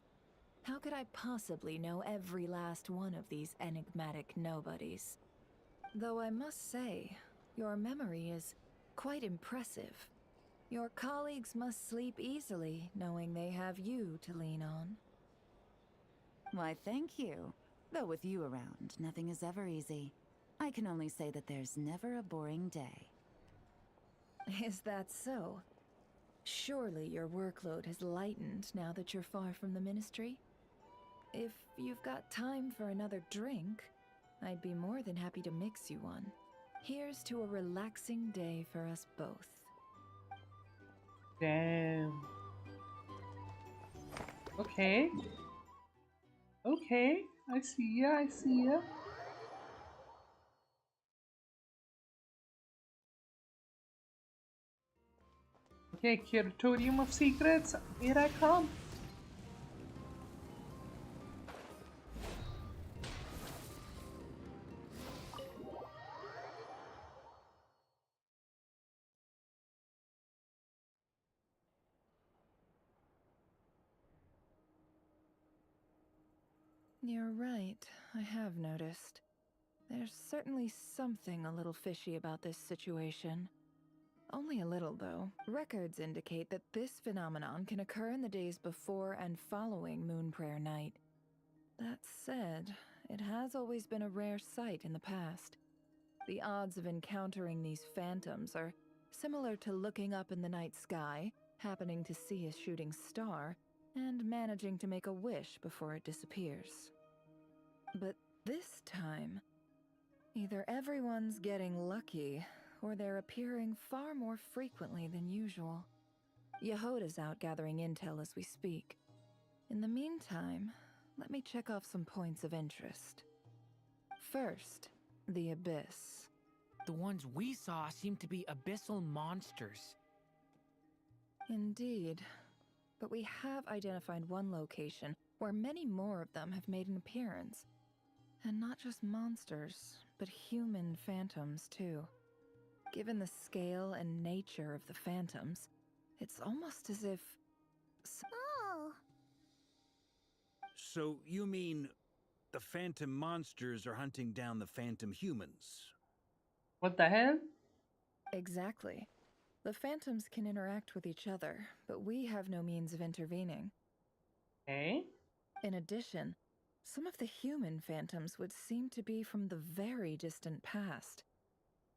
Speaker 11: How could I possibly know every last one of these enigmatic nobodies? Though I must say, your memory is quite impressive. Your colleagues must sleep easily, knowing they have you to lean on.
Speaker 12: Why, thank you. Though with you around, nothing is ever easy. I can only say that there's never a boring day.
Speaker 11: Is that so? Surely your workload has lightened now that you're far from the Ministry? If you've got time for another drink, I'd be more than happy to mix you one. Here's to a relaxing day for us both.
Speaker 1: Damn. Okay. Okay. I see ya. I see ya. Okay, Curatorium of Secrets. Here I come.
Speaker 11: You're right, I have noticed. There's certainly something a little fishy about this situation. Only a little, though. Records indicate that this phenomenon can occur in the days before and following Moon Prayer Night. That said, it has always been a rare sight in the past. The odds of encountering these phantoms are similar to looking up in the night sky, happening to see a shooting star, and managing to make a wish before it disappears. But this time, either everyone's getting lucky, or they're appearing far more frequently than usual. Yehoda's out gathering intel as we speak. In the meantime, let me check off some points of interest. First, the Abyss.
Speaker 9: The ones we saw seem to be abyssal monsters.
Speaker 11: Indeed. But we have identified one location where many more of them have made an appearance. And not just monsters, but human phantoms too. Given the scale and nature of the phantoms, it's almost as if...
Speaker 3: Oh.
Speaker 6: So you mean the phantom monsters are hunting down the phantom humans?
Speaker 1: What the hell?
Speaker 11: Exactly. The phantoms can interact with each other, but we have no means of intervening.
Speaker 1: Okay.
Speaker 11: In addition, some of the human phantoms would seem to be from the very distant past.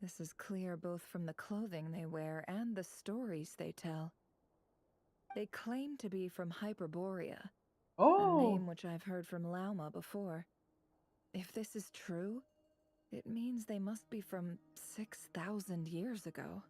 Speaker 11: This is clear both from the clothing they wear and the stories they tell. They claim to be from Hyperborea, a
Speaker 1: Oh.
Speaker 11: name which I've heard from Lauma before. If this is true, it means they must be from 6,000 years ago.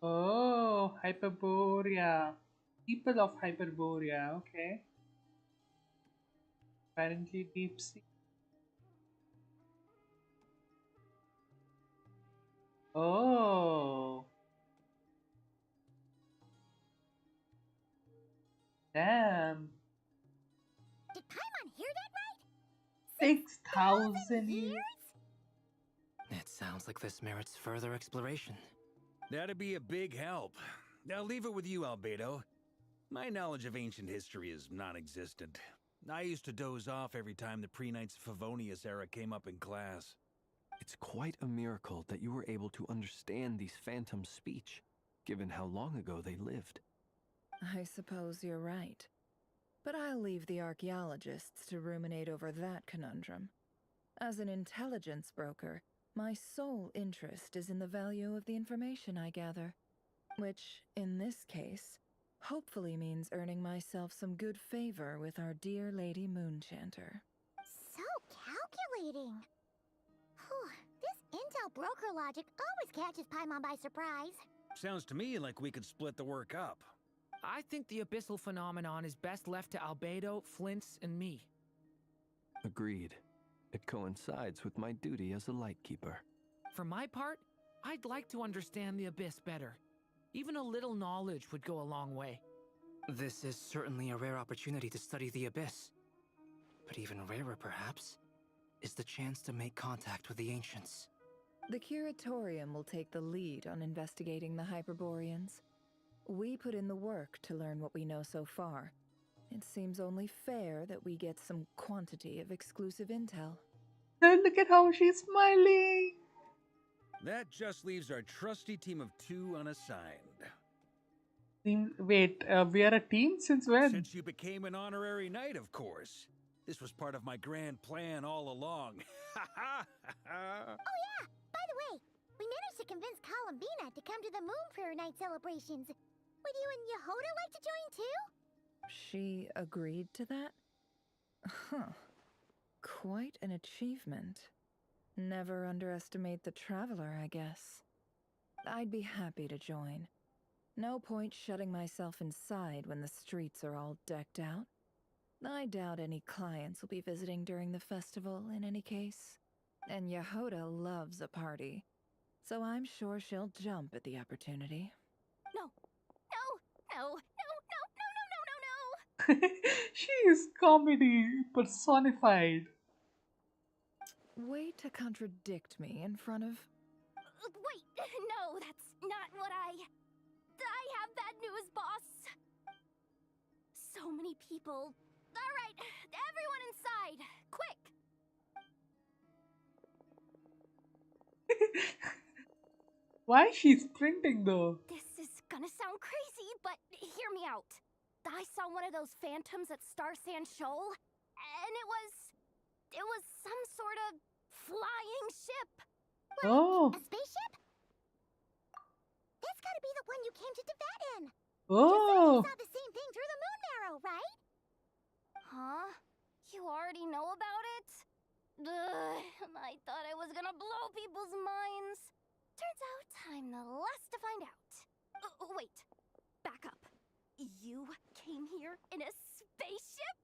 Speaker 1: Oh, Hyperborea. People of Hyperborea. Okay. Apparently deep sea. Oh. Damn.
Speaker 3: Did Paimon hear that right?
Speaker 1: 6,000 years?
Speaker 3: years?
Speaker 9: It's
Speaker 13: Sounds like this merits further exploration.
Speaker 6: That'd be a big help. I'll leave it with you, Albedo. My knowledge of ancient history is non-existent. I used to doze off every time the pre-Knights of Favonius era came up in class.
Speaker 10: It's quite a miracle that you were able to understand these phantoms' speech, given how long ago they lived.
Speaker 11: I suppose you're right. But I'll leave the archaeologists to ruminate over that conundrum. As an intelligence broker, my sole interest is in the value of the information I gather, which, in this case, hopefully means earning myself some good favor with our dear Lady Moonchanter.
Speaker 3: So calculating. Whew, this intel broker logic always catches Paimon by surprise.
Speaker 6: Sounds to me like we could split the work up.
Speaker 9: I think the abyssal phenomenon is best left to Albedo, Flints, and me.
Speaker 10: Agreed. It coincides with my duty as a lightkeeper.
Speaker 9: For my part, I'd like to understand the abyss better. Even a little knowledge would go a long way.
Speaker 13: This is certainly a rare opportunity to study the abyss. But even rarer, perhaps, is the chance to make contact with the ancients.
Speaker 11: The Curatorium will take the lead on investigating the Hyperboreans. We put in the work to learn what we know so far. It seems only fair that we get some quantity of exclusive intel.
Speaker 1: And look at how she's smiling.
Speaker 6: That just leaves our trusty team of 2 unassigned.
Speaker 1: Wait, we are a team since when?
Speaker 6: Since you became an honorary knight, of course. This was part of my grand plan all along.
Speaker 3: Oh yeah, by the way, we managed to convince Columbina to come to the Moon Prayer Night celebrations. Would you and Yehoda like to join too?
Speaker 11: She agreed to that? Huh. Quite an achievement. Never underestimate the traveler, I guess. I'd be happy to join. No point shutting myself inside when the streets are all decked out. I doubt any clients will be visiting during the festival in any case. And Yehoda loves a party, so I'm sure she'll jump at the opportunity.
Speaker 5: No, no, no, no, no, no, no, no, no, no.
Speaker 1: She is comedy personified.
Speaker 11: Way to contradict me in front of...
Speaker 5: Wait, no, that's not what I have bad news, boss. So many people. All right, everyone inside, quick.
Speaker 1: Why is she sprinting though?
Speaker 5: This is gonna sound crazy, but hear me out. I saw one of those phantoms at Star Sand Shoal, and it was some sort of flying ship.
Speaker 3: Like
Speaker 1: Oh.
Speaker 3: a spaceship? That's gotta be the one you came to Tibet in.
Speaker 1: Oh.
Speaker 3: You saw the same thing through the moon marrow, right?
Speaker 5: Huh? You already know about it? Ugh, I thought I was gonna blow people's minds. Turns out I'm the last to find out. Wait, back up. You came here in a spaceship?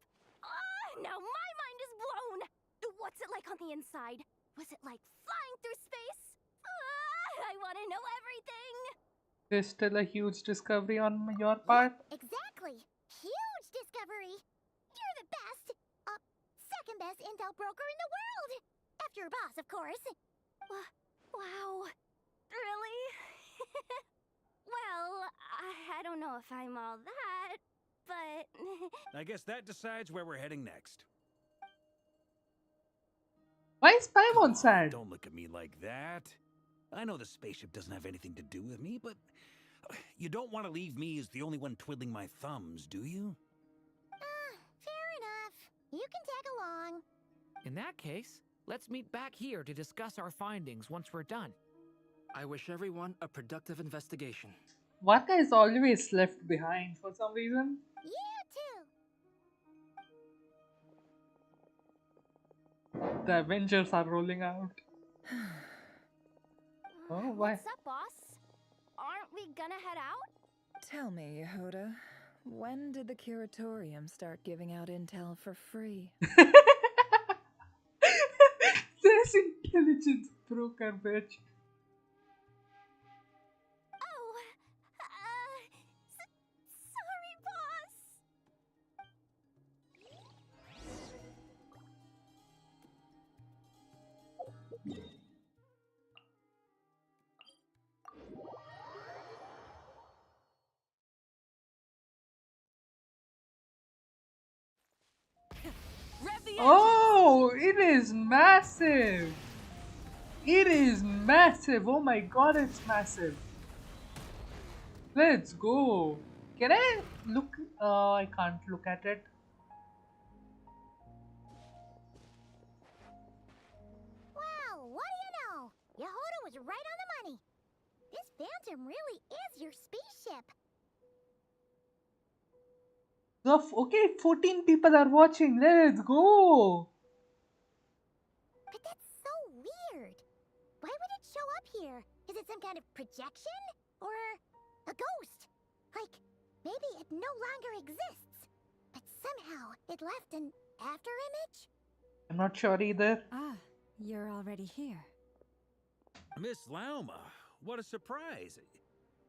Speaker 5: Now my mind is blown! What's it like on the inside? Was it like flying through space? I want to know everything!
Speaker 1: There's still a huge discovery on your part.
Speaker 3: Exactly. Huge discovery. You're the best. Second best intel broker in the world. After your boss, of course.
Speaker 5: Wow. Really? Well, I don't know if I'm all that, but...
Speaker 6: I guess that decides where we're heading next.
Speaker 1: Why is
Speaker 6: Come
Speaker 1: Paimon
Speaker 6: on,
Speaker 1: sad?
Speaker 6: don't look at me like that. I know the spaceship doesn't have anything to do with me, but you don't want to leave me as the only one twiddling my thumbs, do you?
Speaker 3: Fair enough. You can tag along.
Speaker 9: In that case, let's meet back here to discuss our findings once we're done.
Speaker 13: I wish everyone a productive investigation.
Speaker 1: Waka is always left behind for some reason.
Speaker 3: You too.
Speaker 1: The Avengers are rolling out. Oh, why?
Speaker 5: What's up, boss? Aren't we gonna head out?
Speaker 11: Tell me, Yehoda, when did the Curatorium start giving out intel for free?
Speaker 1: This intelligence broker bitch.
Speaker 5: Oh, sorry, boss.
Speaker 1: Oh, it is massive. It is massive. Oh my god, it's massive. Let's go. Can I look? I can't look at it.
Speaker 3: Wow, what do you know? Yehoda was right on the money. This Phantom really is your spaceship.
Speaker 1: Okay, 14 people are watching. Let's go.
Speaker 3: But that's so weird. Why would it show up here? Is it some kind of projection? Or a ghost? Like, maybe it no longer exists. But somehow it left an after image?
Speaker 1: I'm not sure either.
Speaker 7: Ah, you're already here.
Speaker 6: Miss Lauma, what a surprise.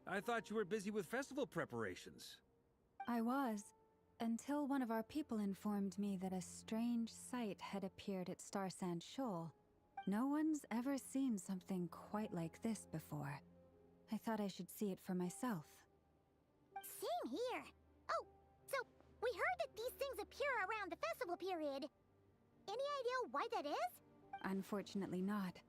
Speaker 6: I thought you were busy with festival preparations.
Speaker 7: I was, until one of our people informed me that a strange sight had appeared at Star Sand Shoal. No one's ever seen something quite like this before. I thought I should see it for myself.
Speaker 3: Same here. Oh, so we heard that these things appear around the festival period. Any idea why that is?
Speaker 7: Unfortunately not.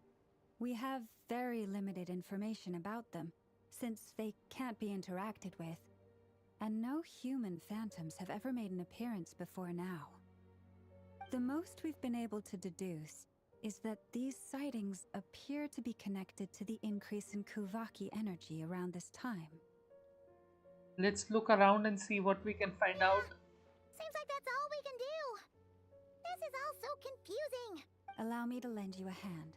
Speaker 7: We have very limited information about them, since they can't be interacted with. And no human phantoms have ever made an appearance before now. The most we've been able to deduce is that these sightings appear to be connected to the increase in Kuvaki energy around this time.
Speaker 1: Let's look around and see what we can find out.
Speaker 3: Seems like that's all we can do. This is all so confusing.
Speaker 7: Allow me to lend you a hand.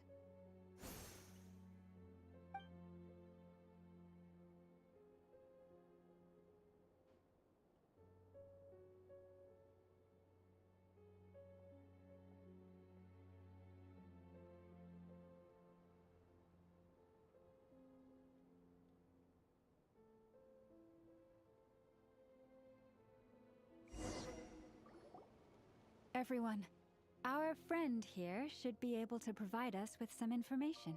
Speaker 7: Everyone, our friend here should be able to provide us with some information.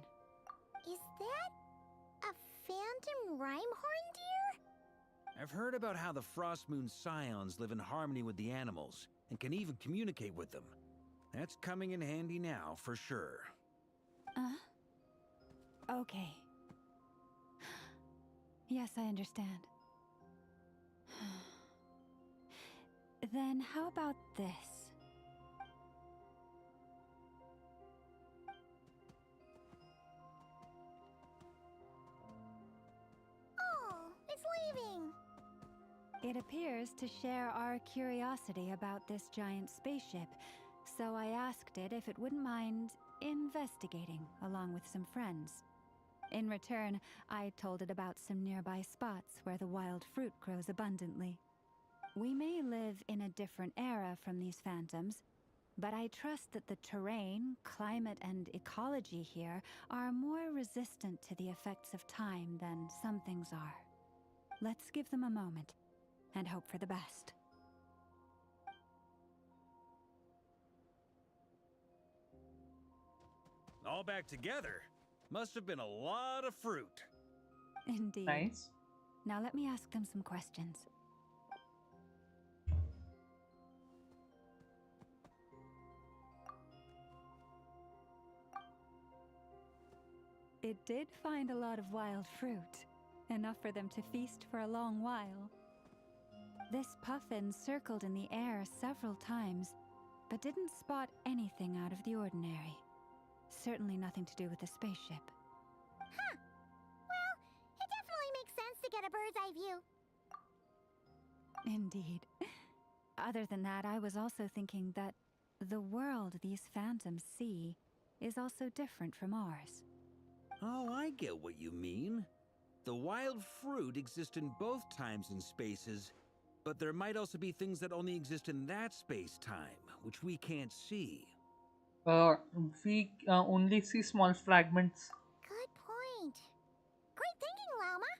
Speaker 3: Is that a phantom Rhymehorn deer?
Speaker 6: I've heard about how the Frost Moon Scions live in harmony with the animals and can even communicate with them. That's coming in handy now, for sure.
Speaker 7: Okay. Yes, I understand. Then how about this?
Speaker 3: Oh, it's leaving.
Speaker 7: It appears to share our curiosity about this giant spaceship, so I asked it if it wouldn't mind investigating along with some friends. In return, I told it about some nearby spots where the wild fruit grows abundantly. We may live in a different era from these phantoms, but I trust that the terrain, climate, and ecology here are more resistant to the effects of time than some things are. Let's give them a moment and hope for the best.
Speaker 6: All back together? Must have been a lot of fruit.
Speaker 7: Indeed.
Speaker 1: Nice.
Speaker 7: Now let me ask them some questions. It did find a lot of wild fruit, enough for them to feast for a long while. This puffin circled in the air several times, but didn't spot anything out of the ordinary. Certainly nothing to do with the spaceship.
Speaker 3: Huh. Well, it definitely makes sense to get a bird's eye view.
Speaker 7: Indeed. Other than that, I was also thinking that the world these phantoms see is also different from ours.
Speaker 6: Oh, I get what you mean. The wild fruit exist in both times and spaces, but there might also be things that only exist in that space-time, which we can't see.
Speaker 1: We only see small fragments.
Speaker 3: Good point. Great thinking, Lauma.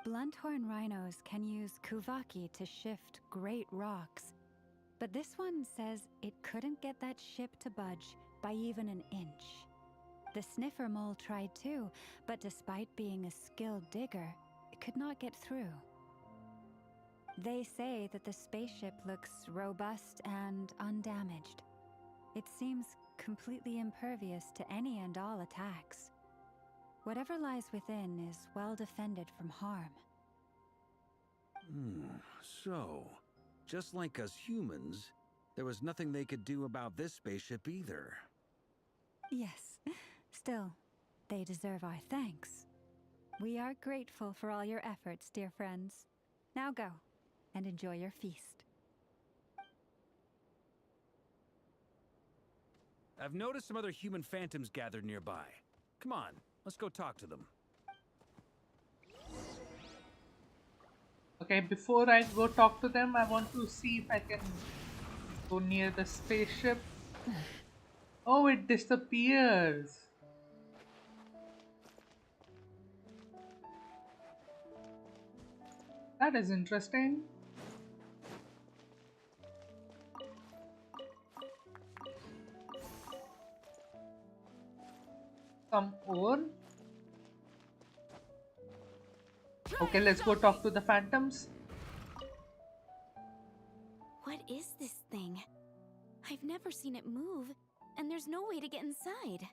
Speaker 7: Blunthorn rhinos can use Kuvaki to shift great rocks, but this one says it couldn't get that ship to budge by even an inch. The sniffer mole tried too, but despite being a skilled digger, it could not get through. They say that the spaceship looks robust and undamaged. It seems completely impervious to any and all attacks. Whatever lies within is well defended from harm.
Speaker 6: So, just like us humans, there was nothing they could do about this spaceship either.
Speaker 7: Yes. Still, they deserve our thanks. We are grateful for all your efforts, dear friends. Now go, and enjoy your feast.
Speaker 6: I've noticed some other human phantoms gathered nearby. Come on, let's go talk to them.
Speaker 1: Okay, before I go talk to them, I want to see if I can go near the spaceship. Oh, it disappears. That is interesting. Some ore. Okay, let's go talk to the phantoms.
Speaker 2: What is this thing? I've never seen it move, and there's no way to get inside.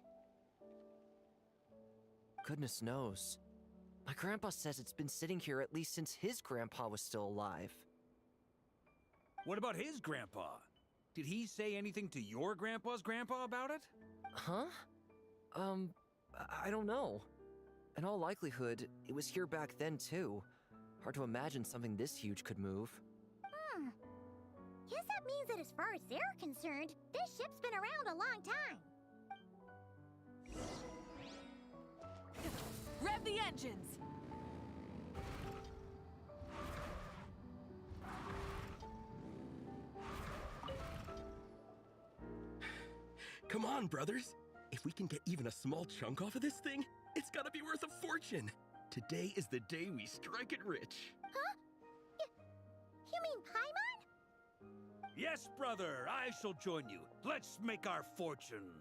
Speaker 14: Goodness knows. My grandpa says it's been sitting here at least since his grandpa was still alive.
Speaker 6: What about his grandpa? Did he say anything to your grandpa's grandpa about it?
Speaker 14: Huh? I don't know. In all likelihood, it was here back then too. Hard to imagine something this huge could move.
Speaker 3: Guess that means that as far as they're concerned, this ship's been around a long time.
Speaker 12: Rev the engines!
Speaker 15: Come on, brothers. If we can get even a small chunk off of this thing, it's gotta be worth a fortune. Today is the day we strike it rich.
Speaker 3: Huh? You mean Paimon?
Speaker 6: Yes, brother, I shall join you. Let's make our fortune.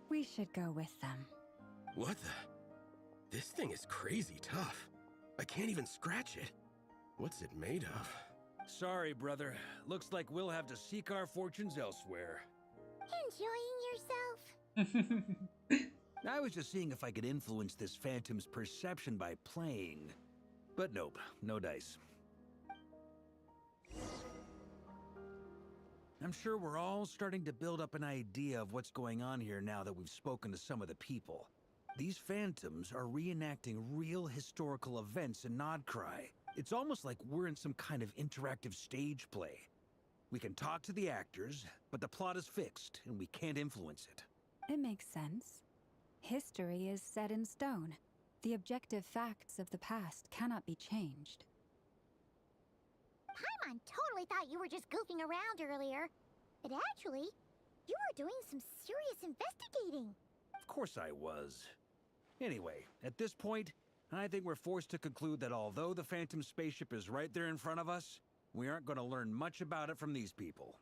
Speaker 7: We should go with them.
Speaker 15: What the? This thing is crazy tough. I can't even scratch it. What's it made of?
Speaker 6: Sorry, brother. Looks like we'll have to seek our fortunes elsewhere.
Speaker 3: Enjoying yourself?
Speaker 6: I was just seeing if I could influence this phantom's perception by playing. But nope, no dice. I'm sure we're all starting to build up an idea of what's going on here now that we've spoken to some of the people. These phantoms are reenacting real historical events in Nodcry. It's almost like we're in some kind of interactive stage play. We can talk to the actors, but the plot is fixed, and we can't influence it.
Speaker 7: It makes sense. History is set in stone. The objective facts of the past cannot be changed.
Speaker 3: Paimon totally thought you were just goofing around earlier. But actually, you were doing some serious investigating.
Speaker 6: Of course I was. Anyway, at this point, I think we're forced to conclude that although the Phantom spaceship is right there in front of us, we aren't going to learn much about it from these people.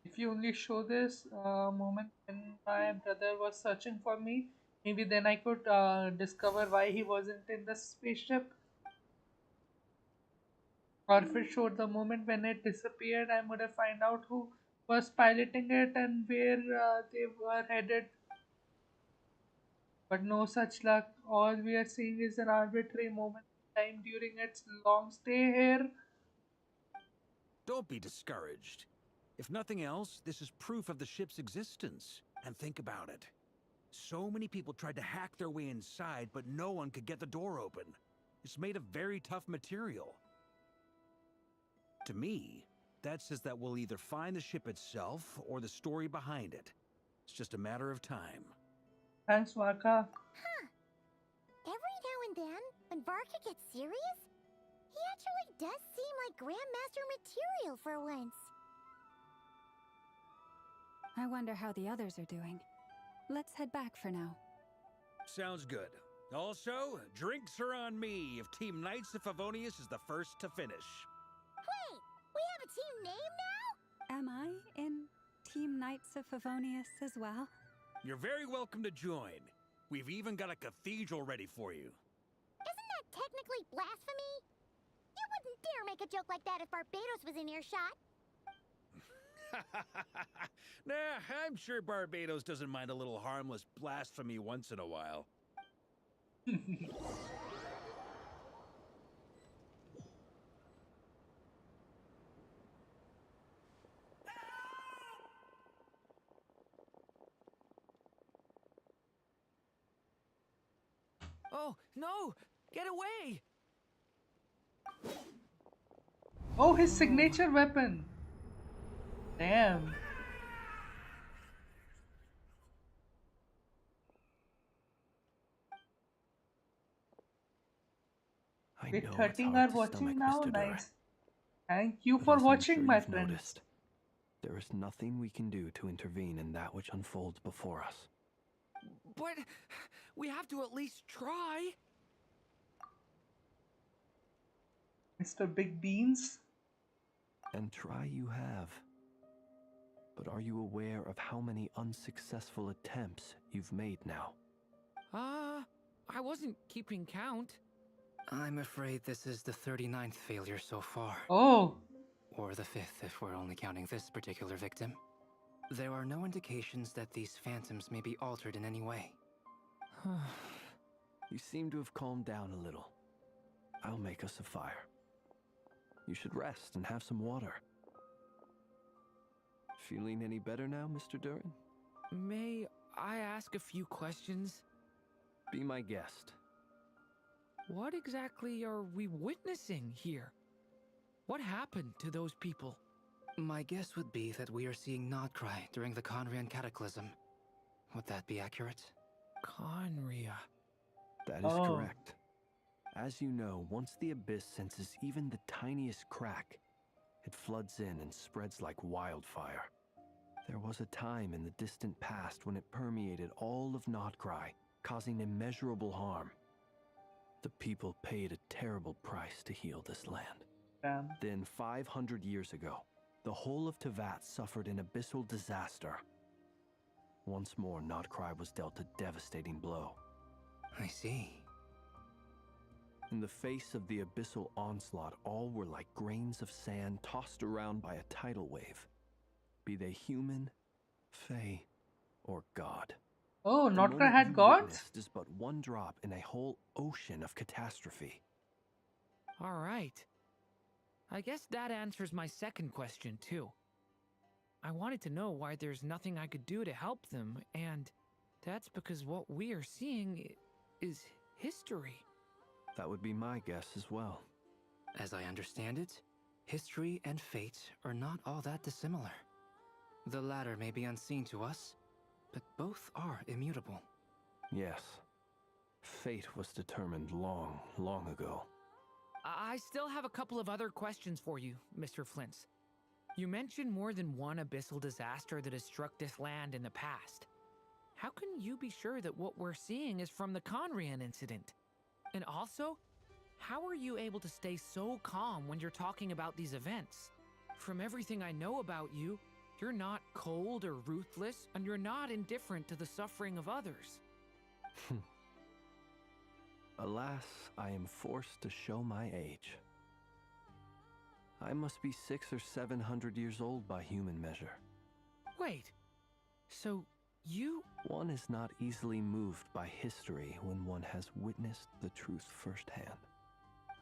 Speaker 1: If you only show this moment when my brother was searching for me, maybe then I could discover why he wasn't in the spaceship. Or if it showed the moment when it disappeared, I would have found out who was piloting it and where they were headed. But no such luck. All we are seeing is an arbitrary moment in time during its long stay here.
Speaker 6: Don't be discouraged. If nothing else, this is proof of the ship's existence. And think about it. So many people tried to hack their way inside, but no one could get the door open. It's made of very tough material. To me, that says that we'll either find the ship itself or the story behind it. It's just a matter of time.
Speaker 1: Thanks, Varka.
Speaker 3: Huh. Every now and then, when Varka gets serious, he actually does seem like Grandmaster material for once.
Speaker 7: I wonder how the others are doing. Let's head back for now.
Speaker 6: Sounds good. Also, drinks are on me if Team Knights of Favonius is the first to finish.
Speaker 3: Wait, we have a team name now?
Speaker 7: Am I in Team Knights of Favonius as well?
Speaker 6: You're very welcome to join. We've even got a cathedral ready for you.
Speaker 3: Isn't that technically blasphemy? You would dare make a joke like that if Barbados was in earshot.
Speaker 6: Nah, I'm sure Barbados doesn't mind a little harmless blasphemy once in a while.
Speaker 9: Oh, no! Get away!
Speaker 1: Oh, his signature weapon. Damn.
Speaker 10: I
Speaker 1: Wait,
Speaker 10: know it's
Speaker 1: 13
Speaker 10: hard
Speaker 1: are
Speaker 10: to
Speaker 1: watching
Speaker 10: stomach,
Speaker 1: now?
Speaker 10: Mr. Durin.
Speaker 1: Nice. Thank you
Speaker 10: But
Speaker 1: for
Speaker 10: as I'm
Speaker 1: watching,
Speaker 10: sure
Speaker 1: my
Speaker 10: you've
Speaker 1: friends.
Speaker 10: noticed, there is nothing we can do to intervene in that which unfolds before us.
Speaker 9: But we have to at least try.
Speaker 1: Mr. Big Beans.
Speaker 10: And try you have. But are you aware of how many unsuccessful attempts you've made now?
Speaker 9: I wasn't keeping count.
Speaker 13: I'm afraid this is the 39th failure so far.
Speaker 1: Oh.
Speaker 13: Or the 5th if we're only counting this particular victim. There are no indications that these phantoms may be altered in any way.
Speaker 10: You seem to have calmed down a little. I'll make us a fire. You should rest and have some water. Feeling any better now, Mr. Durin?
Speaker 9: May I ask a few questions?
Speaker 10: Be my guest.
Speaker 9: What exactly are we witnessing here? What happened to those people?
Speaker 13: My guess would be that we are seeing Nodcry during the Conrian Cataclysm. Would that be accurate?
Speaker 9: Conria.
Speaker 10: That is correct. As you know, once the Abyss senses even the tiniest crack, it floods in and spreads like wildfire. There was a time in the distant past when it permeated all of Nodcry, causing immeasurable harm. The people paid a terrible price to heal this land.
Speaker 1: Damn.
Speaker 10: Then 500 years ago, the whole of Teyvat suffered an abyssal disaster. Once more, Nodcry was dealt a devastating blow.
Speaker 13: I see.
Speaker 10: In the face of the abyssal onslaught, all were like grains of sand tossed around by a tidal wave. Be they human, fae, or god.
Speaker 1: Oh,
Speaker 10: The
Speaker 1: Nodcry
Speaker 10: moment
Speaker 1: had
Speaker 10: you
Speaker 1: gods?
Speaker 10: witnessed is but one drop in a whole ocean of catastrophe.
Speaker 9: All right. I guess that answers my second question, too. I wanted to know why there's nothing I could do to help them, and that's because what we are seeing is history.
Speaker 10: That would be my guess as well.
Speaker 13: As I understand it, history and fate are not all that dissimilar. The latter may be unseen to us, but both are immutable.
Speaker 10: Yes. Fate was determined long, long ago.
Speaker 9: I still have a couple of other questions for you, Mr. Flint's. You mentioned more than one abyssal disaster that has struck this land in the past. How can you be sure that what we're seeing is from the Conrian incident? And also, how are you able to stay so calm when you're talking about these events? From everything I know about you, you're not cold or ruthless, and you're not indifferent to the suffering of others.
Speaker 10: Alas, I am forced to show my age. I must be 600 or 700 years old by human measure.
Speaker 9: Wait, so you...
Speaker 10: One is not easily moved by history when one has witnessed the truth firsthand.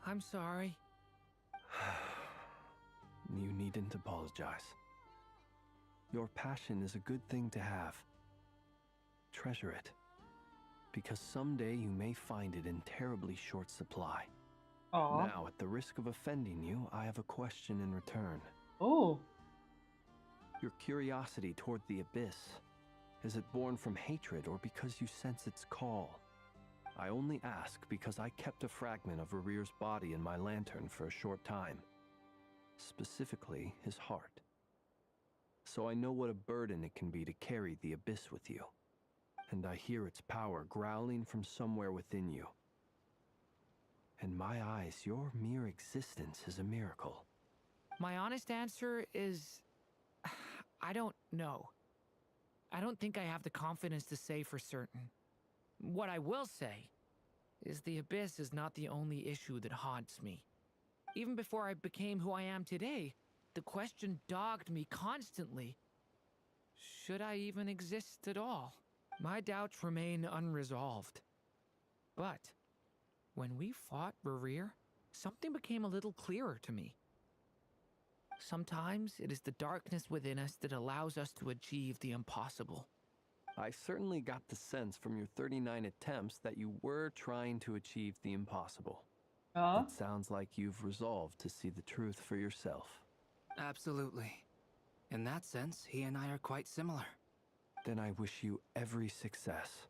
Speaker 9: I'm sorry.
Speaker 10: You needn't apologize. Your passion is a good thing to have. Treasure it, because someday you may find it in terribly short supply.
Speaker 1: Aww.
Speaker 10: Now, at the risk of offending you, I have a question in return.
Speaker 1: Oh.
Speaker 10: Your curiosity toward the Abyss, is it born from hatred or because you sense its call? I only ask because I kept a fragment of Rerir's body in my lantern for a short time. Specifically, his heart. So I know what a burden it can be to carry the Abyss with you. And I hear its power growling from somewhere within you. In my eyes, your mere existence is a miracle.
Speaker 9: My honest answer is... I don't know. I don't think I have the confidence to say for certain. What I will say is the Abyss is not the only issue that haunts me. Even before I became who I am today, the question dogged me constantly. Should I even exist at all? My doubts remain unresolved. But when we fought Rerir, something became a little clearer to me. Sometimes it is the darkness within us that allows us to achieve the impossible.
Speaker 10: I certainly got the sense from your 39 attempts that you were trying to achieve the impossible.
Speaker 1: Huh?
Speaker 10: It sounds like you've resolved to see the truth for yourself.
Speaker 13: Absolutely. In that sense, he and I are quite similar.
Speaker 10: Then I wish you every success.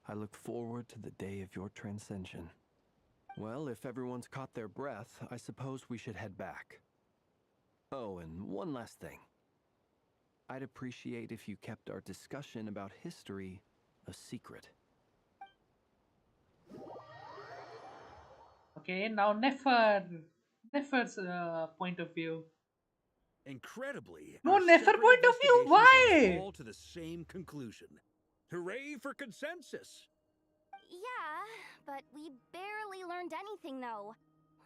Speaker 10: I look forward to the day of your transcension. Well, if everyone's caught their breath, I suppose we should head back. Oh, and one last thing. I'd appreciate if you kept our discussion about history a secret.
Speaker 1: Okay, now Nefer's point of view.
Speaker 6: Incredibly,
Speaker 1: No,
Speaker 6: our
Speaker 1: Nefer
Speaker 6: separate
Speaker 1: point of view.
Speaker 6: investigations led us
Speaker 1: Why?
Speaker 6: all to the same conclusion. Hooray for consensus!
Speaker 5: Yeah, but we barely learned anything though.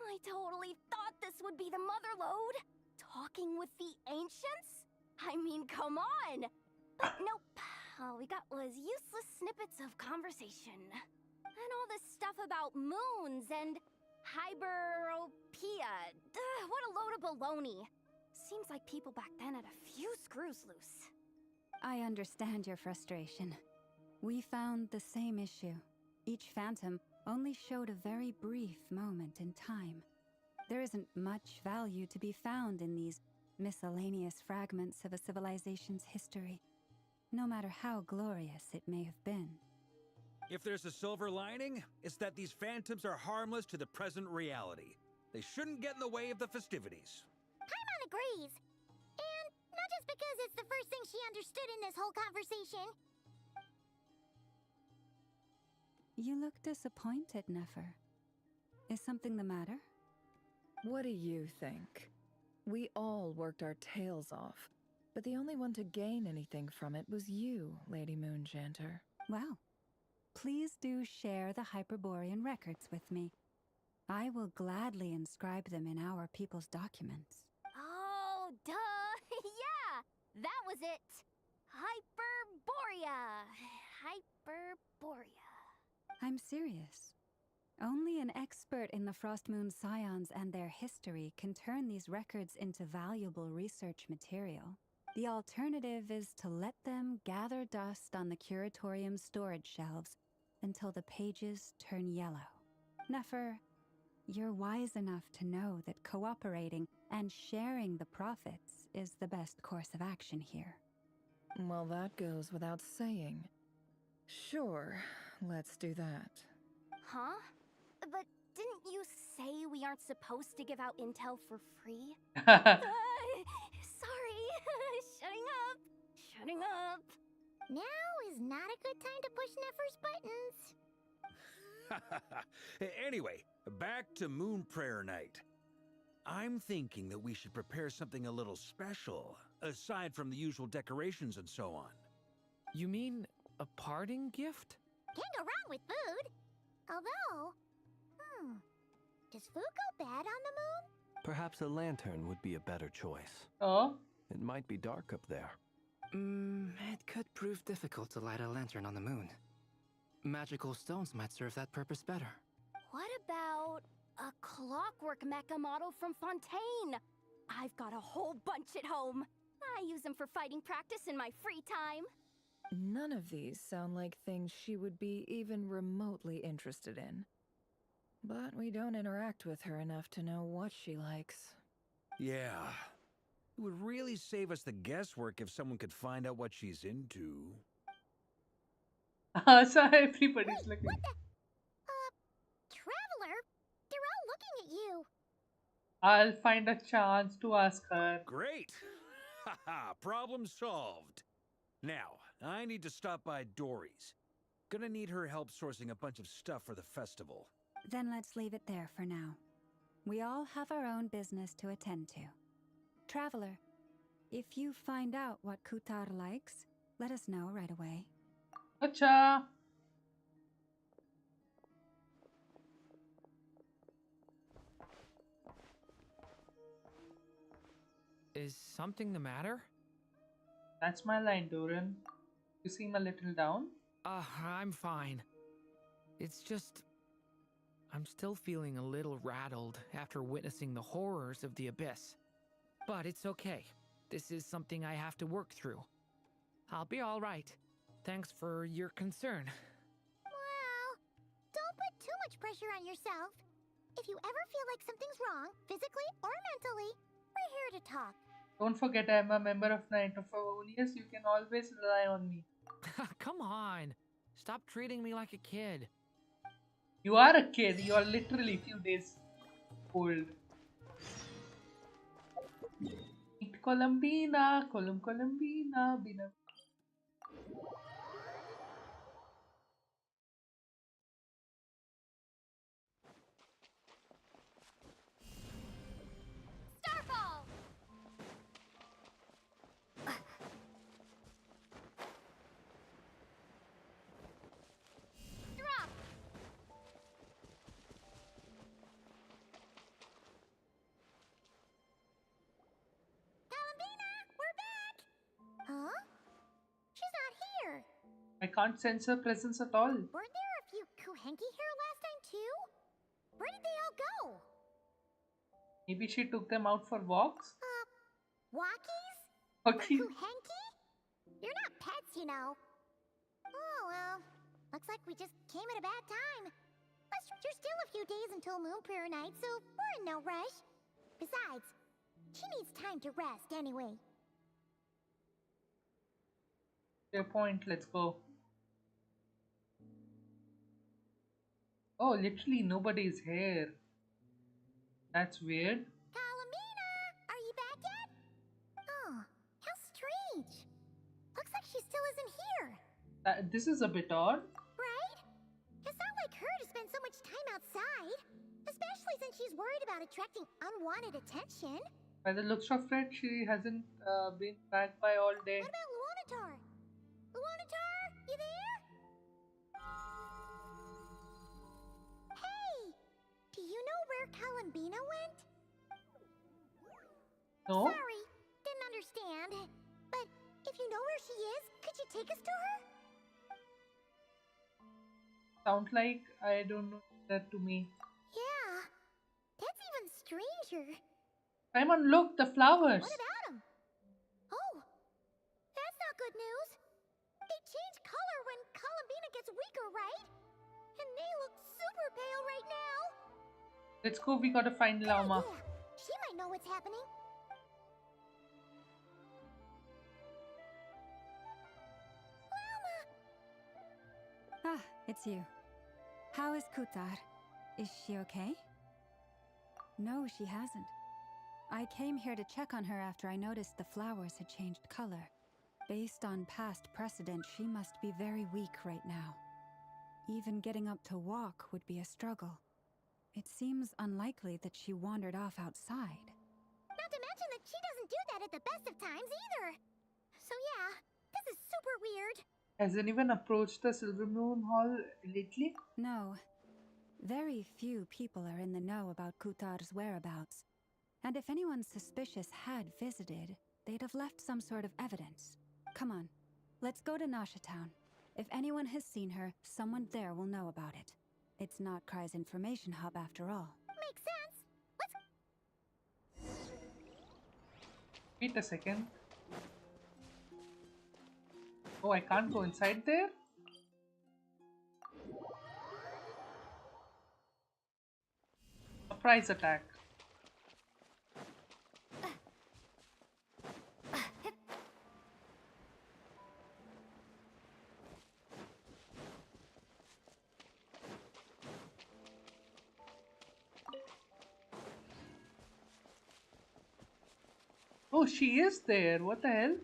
Speaker 5: I totally thought this would be the mother lode. Talking with the ancients? I mean, come on! But nope. All we got was useless snippets of conversation. And all this stuff about moons and hyperopia. What a load of baloney. Seems like people back then had a few screws loose.
Speaker 7: I understand your frustration. We found the same issue. Each phantom only showed a very brief moment in time. There isn't much value to be found in these miscellaneous fragments of a civilization's history, no matter how glorious it may have been.
Speaker 6: If there's a silver lining, it's that these phantoms are harmless to the present reality. They shouldn't get in the way of the festivities.
Speaker 3: Paimon agrees. And not just because it's the first thing she understood in this whole conversation.
Speaker 7: You look disappointed, Nefer. Is something the matter?
Speaker 11: What do you think? We all worked our tails off, but the only one to gain anything from it was you, Lady Moonjanter.
Speaker 7: Well, please do share the Hyperborean records with me. I will gladly inscribe them in our people's documents.
Speaker 5: Oh, duh! Yeah! That was it! Hyperborea! Hyperborea.
Speaker 7: I'm serious. Only an expert in the Frostmoon Scions and their history can turn these records into valuable research material. The alternative is to let them gather dust on the Curatorium's storage shelves until the pages turn yellow. Nefer, you're wise enough to know that cooperating and sharing the profits is the best course of action here.
Speaker 11: Well, that goes without saying. Sure, let's do that.
Speaker 5: Huh? But didn't you say we aren't supposed to give out intel for free? Sorry. Shutting up.
Speaker 3: Now is not a good time to push Nefer's buttons.
Speaker 6: Anyway, back to Moon Prayer Night. I'm thinking that we should prepare something a little special, aside from the usual decorations and so on.
Speaker 9: You mean a parting gift?
Speaker 3: Can't go wrong with food. Although, does food go bad on the moon?
Speaker 10: Perhaps a lantern would be a better choice.
Speaker 1: Oh?
Speaker 10: It might be dark up there.
Speaker 13: It could prove difficult to light a lantern on the moon. Magical stones might serve that purpose better.
Speaker 5: What about a clockwork mecha model from Fontaine? I've got a whole bunch at home. I use them for fighting practice in my free time.
Speaker 11: None of these sound like things she would be even remotely interested in. But we don't interact with her enough to know what she likes.
Speaker 6: Yeah. It would really save us the guesswork if someone could find out what she's into.
Speaker 1: So everybody's looking.
Speaker 3: What the? Traveler? They're all looking at you.
Speaker 1: I'll find a chance to ask her.
Speaker 6: Great! Haha, problem solved. Now, I need to stop by Dory's. Gonna need her help sourcing a bunch of stuff for the festival.
Speaker 7: Then let's leave it there for now. We all have our own business to attend to. Traveler, if you find out what Kutar likes, let us know right away.
Speaker 1: Acha!
Speaker 9: Is something the matter?
Speaker 1: That's my line, Doran. You seem a little down.
Speaker 9: I'm fine. It's just... I'm still feeling a little rattled after witnessing the horrors of the Abyss. But it's okay. This is something I have to work through. I'll be alright. Thanks for your concern.
Speaker 3: Well, don't put too much pressure on yourself. If you ever feel like something's wrong, physically or mentally, we're here to talk.
Speaker 1: Don't forget I'm a member of Night of Favonius. You can always rely on me.
Speaker 9: Come on. Stop treating me like a kid.
Speaker 1: You are a kid. You are literally a few days old. Eat Columbina, Columbina, Bina.
Speaker 3: Starfall! Drop! Columbina, we're back! Huh? She's not here.
Speaker 1: I can't sense her presence at all.
Speaker 3: Weren't there a few Kuhenki here last time too? Where did they all go?
Speaker 1: Maybe she took them out for walks?
Speaker 3: Walkies?
Speaker 1: Okay.
Speaker 3: Kuhenki? You're not pets, you know. Oh, well. Looks like we just came at a bad time. But there's still a few days until Moon Prayer Night, so we're in no rush. Besides, she needs time to rest anyway.
Speaker 1: Fair point, let's go. Oh, literally nobody's here. That's weird.
Speaker 3: Calamina! Are you back yet? Oh, how strange. Looks like she still isn't here.
Speaker 1: This is a bit odd.
Speaker 3: Right? It's not like her to spend so much time outside. Especially since she's worried about attracting unwanted attention.
Speaker 1: By the looks of it, she hasn't been back by all day.
Speaker 3: What about Lunatar? Lunatar, you there? Hey! Do you know where Columbina went?
Speaker 1: No?
Speaker 3: Sorry, didn't understand. But if you know where she is, could you take us to her?
Speaker 1: Sounds like I don't know that to me.
Speaker 3: Yeah, that's even stranger.
Speaker 1: Simon, look, the flowers.
Speaker 3: What about them? Oh, that's not good news. They change color when Columbina gets weaker, right? And they look super pale right now.
Speaker 1: Let's go, we gotta find Llama.
Speaker 3: Yeah, she might know what's happening.
Speaker 7: Ah, it's you. How is Kutar? Is she okay? No, she hasn't. I came here to check on her after I noticed the flowers had changed color. Based on past precedent, she must be very weak right now. Even getting up to walk would be a struggle. It seems unlikely that she wandered off outside.
Speaker 3: Not to mention that she doesn't do that at the best of times either. So yeah, this is super weird.
Speaker 1: Has anyone approached the Silver Moon Hall lately?
Speaker 7: No. Very few people are in the know about Kutar's whereabouts. And if anyone suspicious had visited, they'd have left some sort of evidence. Come on, let's go to Nasha Town. If anyone has seen her, someone there will know about it. It's not Cry's information hub after all.
Speaker 3: Makes sense.
Speaker 1: Wait a second. Oh, I can't go inside there? Surprise attack. Oh, she is there. What the hell?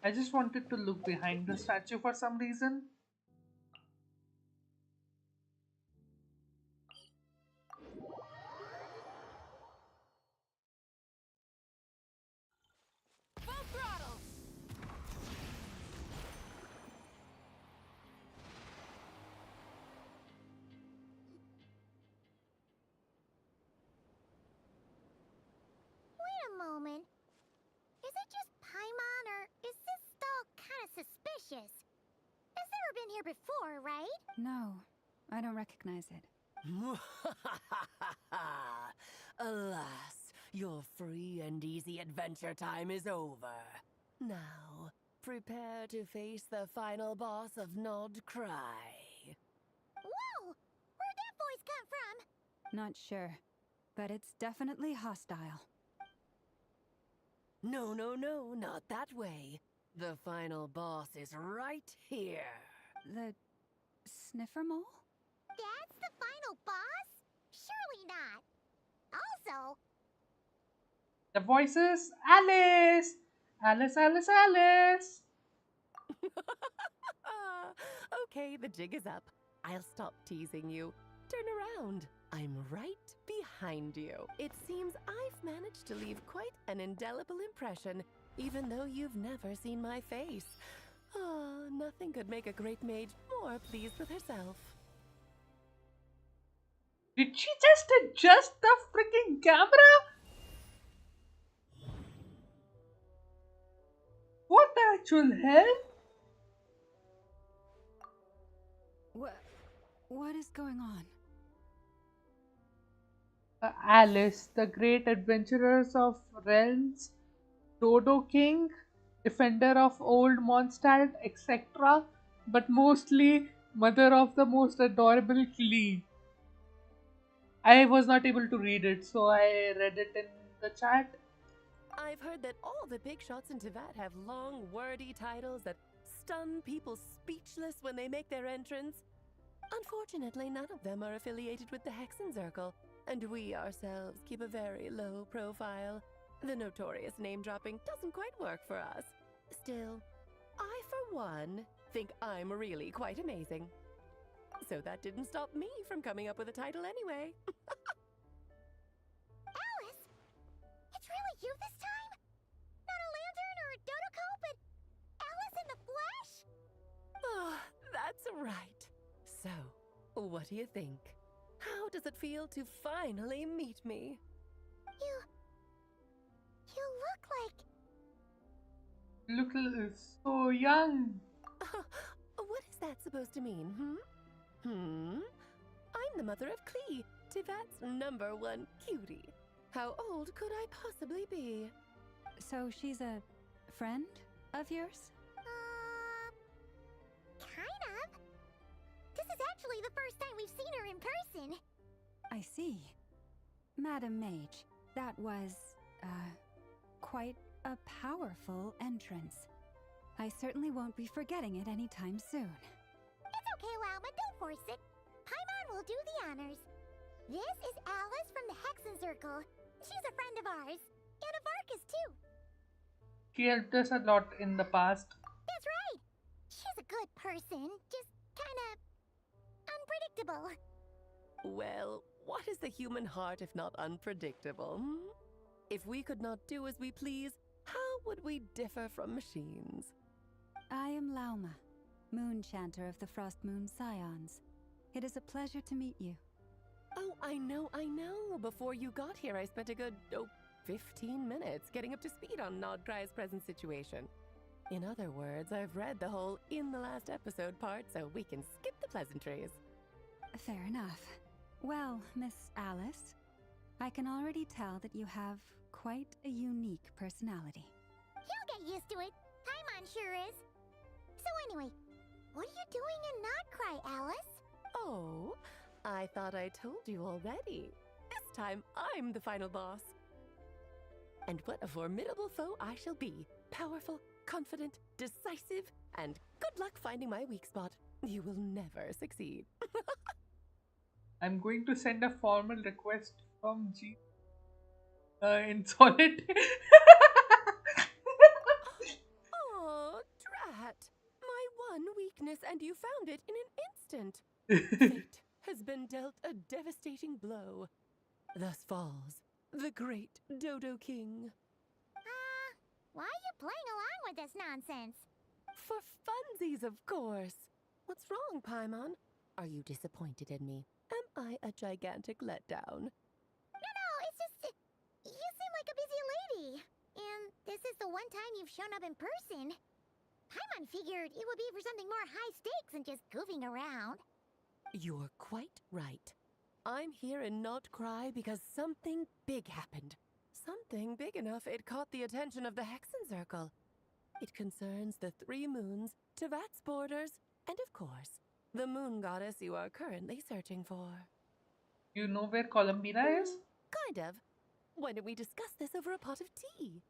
Speaker 1: I just wanted to look behind the statue for some reason.
Speaker 2: Full throttle!
Speaker 3: Wait a moment. Is it just Paimon, or is this stall kind of suspicious? It's never been here before, right?
Speaker 7: No, I don't recognize it.
Speaker 16: Alas, your free and easy adventure time is over. Now, prepare to face the final boss of Nod Cry.
Speaker 3: Whoa! Where'd that voice come from?
Speaker 7: Not sure, but it's definitely hostile.
Speaker 16: No, no, no, not that way. The final boss is right here.
Speaker 7: The sniffer mole?
Speaker 3: That's the final boss? Surely not. Also,
Speaker 1: The voices Alice! Alice, Alice, Alice!
Speaker 16: Okay, the jig is up. I'll stop teasing you. Turn around. I'm right behind you. It seems I've managed to leave quite an indelible impression, even though you've never seen my face. Ah, nothing could make a great mage more pleased with herself.
Speaker 1: Did she just adjust the freaking camera? What the actual hell?
Speaker 7: What is going on?
Speaker 1: Alice, the great adventurers of realms, Dodo King, defender of old Mondstadt, etc., but mostly mother of the most adorable Klee. I was not able to read it, so I read it in the chat.
Speaker 16: I've heard that all the big shots in Teyvat have long, wordy titles that stun people speechless when they make their entrance. Unfortunately, none of them are affiliated with the Hexen Circle, and we ourselves keep a very low profile. The notorious name-dropping doesn't quite work for us. Still, I, for one, think I'm really quite amazing. So that didn't stop me from coming up with a title anyway.
Speaker 3: Alice? It's really you this time? Not a lantern or a Dodoko, but Alice in the flesh?
Speaker 16: Oh, that's right. So, what do you think? How does it feel to finally meet me?
Speaker 3: You look like...
Speaker 1: Look so young.
Speaker 16: What is that supposed to mean, I'm the mother of Klee, Teyvat's #1 cutie. How old could I possibly be?
Speaker 7: So she's a friend of yours?
Speaker 3: Kind of. This is actually the first time we've seen her in person.
Speaker 7: I see. Madam Mage, that was, quite a powerful entrance. I certainly won't be forgetting it anytime soon.
Speaker 3: It's okay, Lauma, don't force it. Paimon will do the honors. This is Alice from the Hexen Circle. She's a friend of ours. And of Arcus, too.
Speaker 1: She helped us a lot in the past.
Speaker 3: That's right. She's a good person, just kinda unpredictable.
Speaker 16: Well, what is the human heart if not unpredictable? If we could not do as we please, how would we differ from machines?
Speaker 7: I am Lauma, Moon Chanter of the Frost Moon Scions. It is a pleasure to meet you.
Speaker 16: Oh, I know. Before you got here, I spent a good, 15 minutes getting up to speed on Nodcry's present situation. In other words, I've read the whole in the last episode part, so we can skip the pleasantries.
Speaker 7: Fair enough. Well, Miss Alice, I can already tell that you have quite a unique personality.
Speaker 3: You'll get used to it. Paimon sure is. So anyway, what are you doing in Nodcry, Alice?
Speaker 16: Oh, I thought I told you already. This time, I'm the final boss. And what a formidable foe I shall be. Powerful, confident, decisive, and good luck finding my weak spot. You will never succeed.
Speaker 1: I'm going to send a formal request from G in Solid.
Speaker 16: Oh, Tevat! My one weakness, and you found it in an instant. Fate has been dealt a devastating blow. Thus falls the great Dodo King.
Speaker 3: Why are you playing along with this nonsense?
Speaker 16: For funsies, of course. What's wrong, Paimon? Are you disappointed in me? Am I a gigantic letdown?
Speaker 3: No, it's just... you seem like a busy lady. And this is the one time you've shown up in person. Paimon figured it would be for something more high stakes than just goofing around.
Speaker 16: You're quite right. I'm here in Not Cry because something big happened. Something big enough it caught the attention of the Hexen Circle. It concerns the 3 moons, Tevat's borders, and of course, the moon goddess you are currently searching for.
Speaker 1: You know where Columbina is?
Speaker 16: Kind of. Why don't we discuss this over a pot of tea?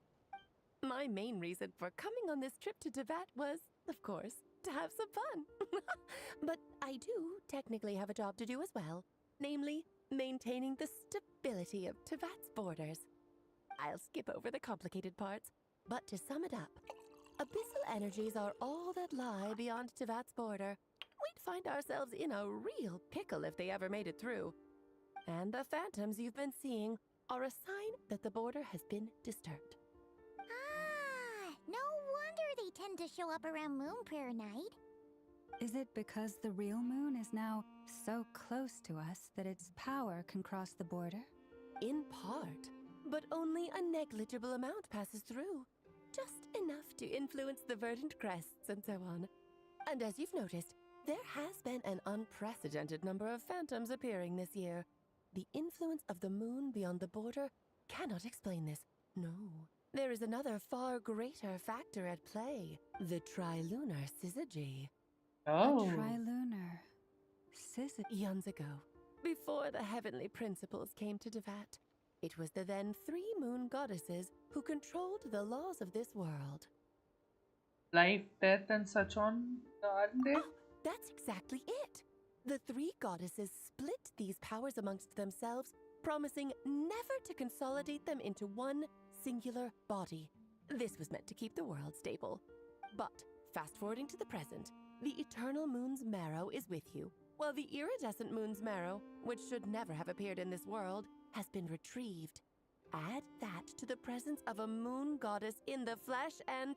Speaker 16: My main reason for coming on this trip to Tevat was, of course, to have some fun. But I do technically have a job to do as well, namely, maintaining the stability of Tevat's borders. I'll skip over the complicated parts, but to sum it up, abyssal energies are all that lie beyond Tevat's border. We'd find ourselves in a real pickle if they ever made it through. And the phantoms you've been seeing are a sign that the border has been disturbed.
Speaker 3: No wonder they tend to show up around Moon Prayer Night.
Speaker 7: Is it because the real moon is now so close to us that its power can cross the border?
Speaker 16: In part, but only a negligible amount passes through. Just enough to influence the verdant crests and so on. And as you've noticed, there has been an unprecedented number of phantoms appearing this year. The influence of the moon beyond the border cannot explain this. No. There is another far greater factor at play. The trilunar syzygy.
Speaker 1: Oh.
Speaker 7: A trilunar syzygy.
Speaker 16: Eons ago, before the heavenly principles came to Tevat, it was the then 3 moon goddesses who controlled the laws of this world.
Speaker 1: Life, death, and such on, aren't they?
Speaker 16: Oh, that's exactly it. The 3 goddesses split these powers amongst themselves, promising never to consolidate them into one singular body. This was meant to keep the world stable. But, fast-forwarding to the present, the eternal moon's marrow is with you, while the iridescent moon's marrow, which should never have appeared in this world, has been retrieved. Add that to the presence of a moon goddess in the flesh and...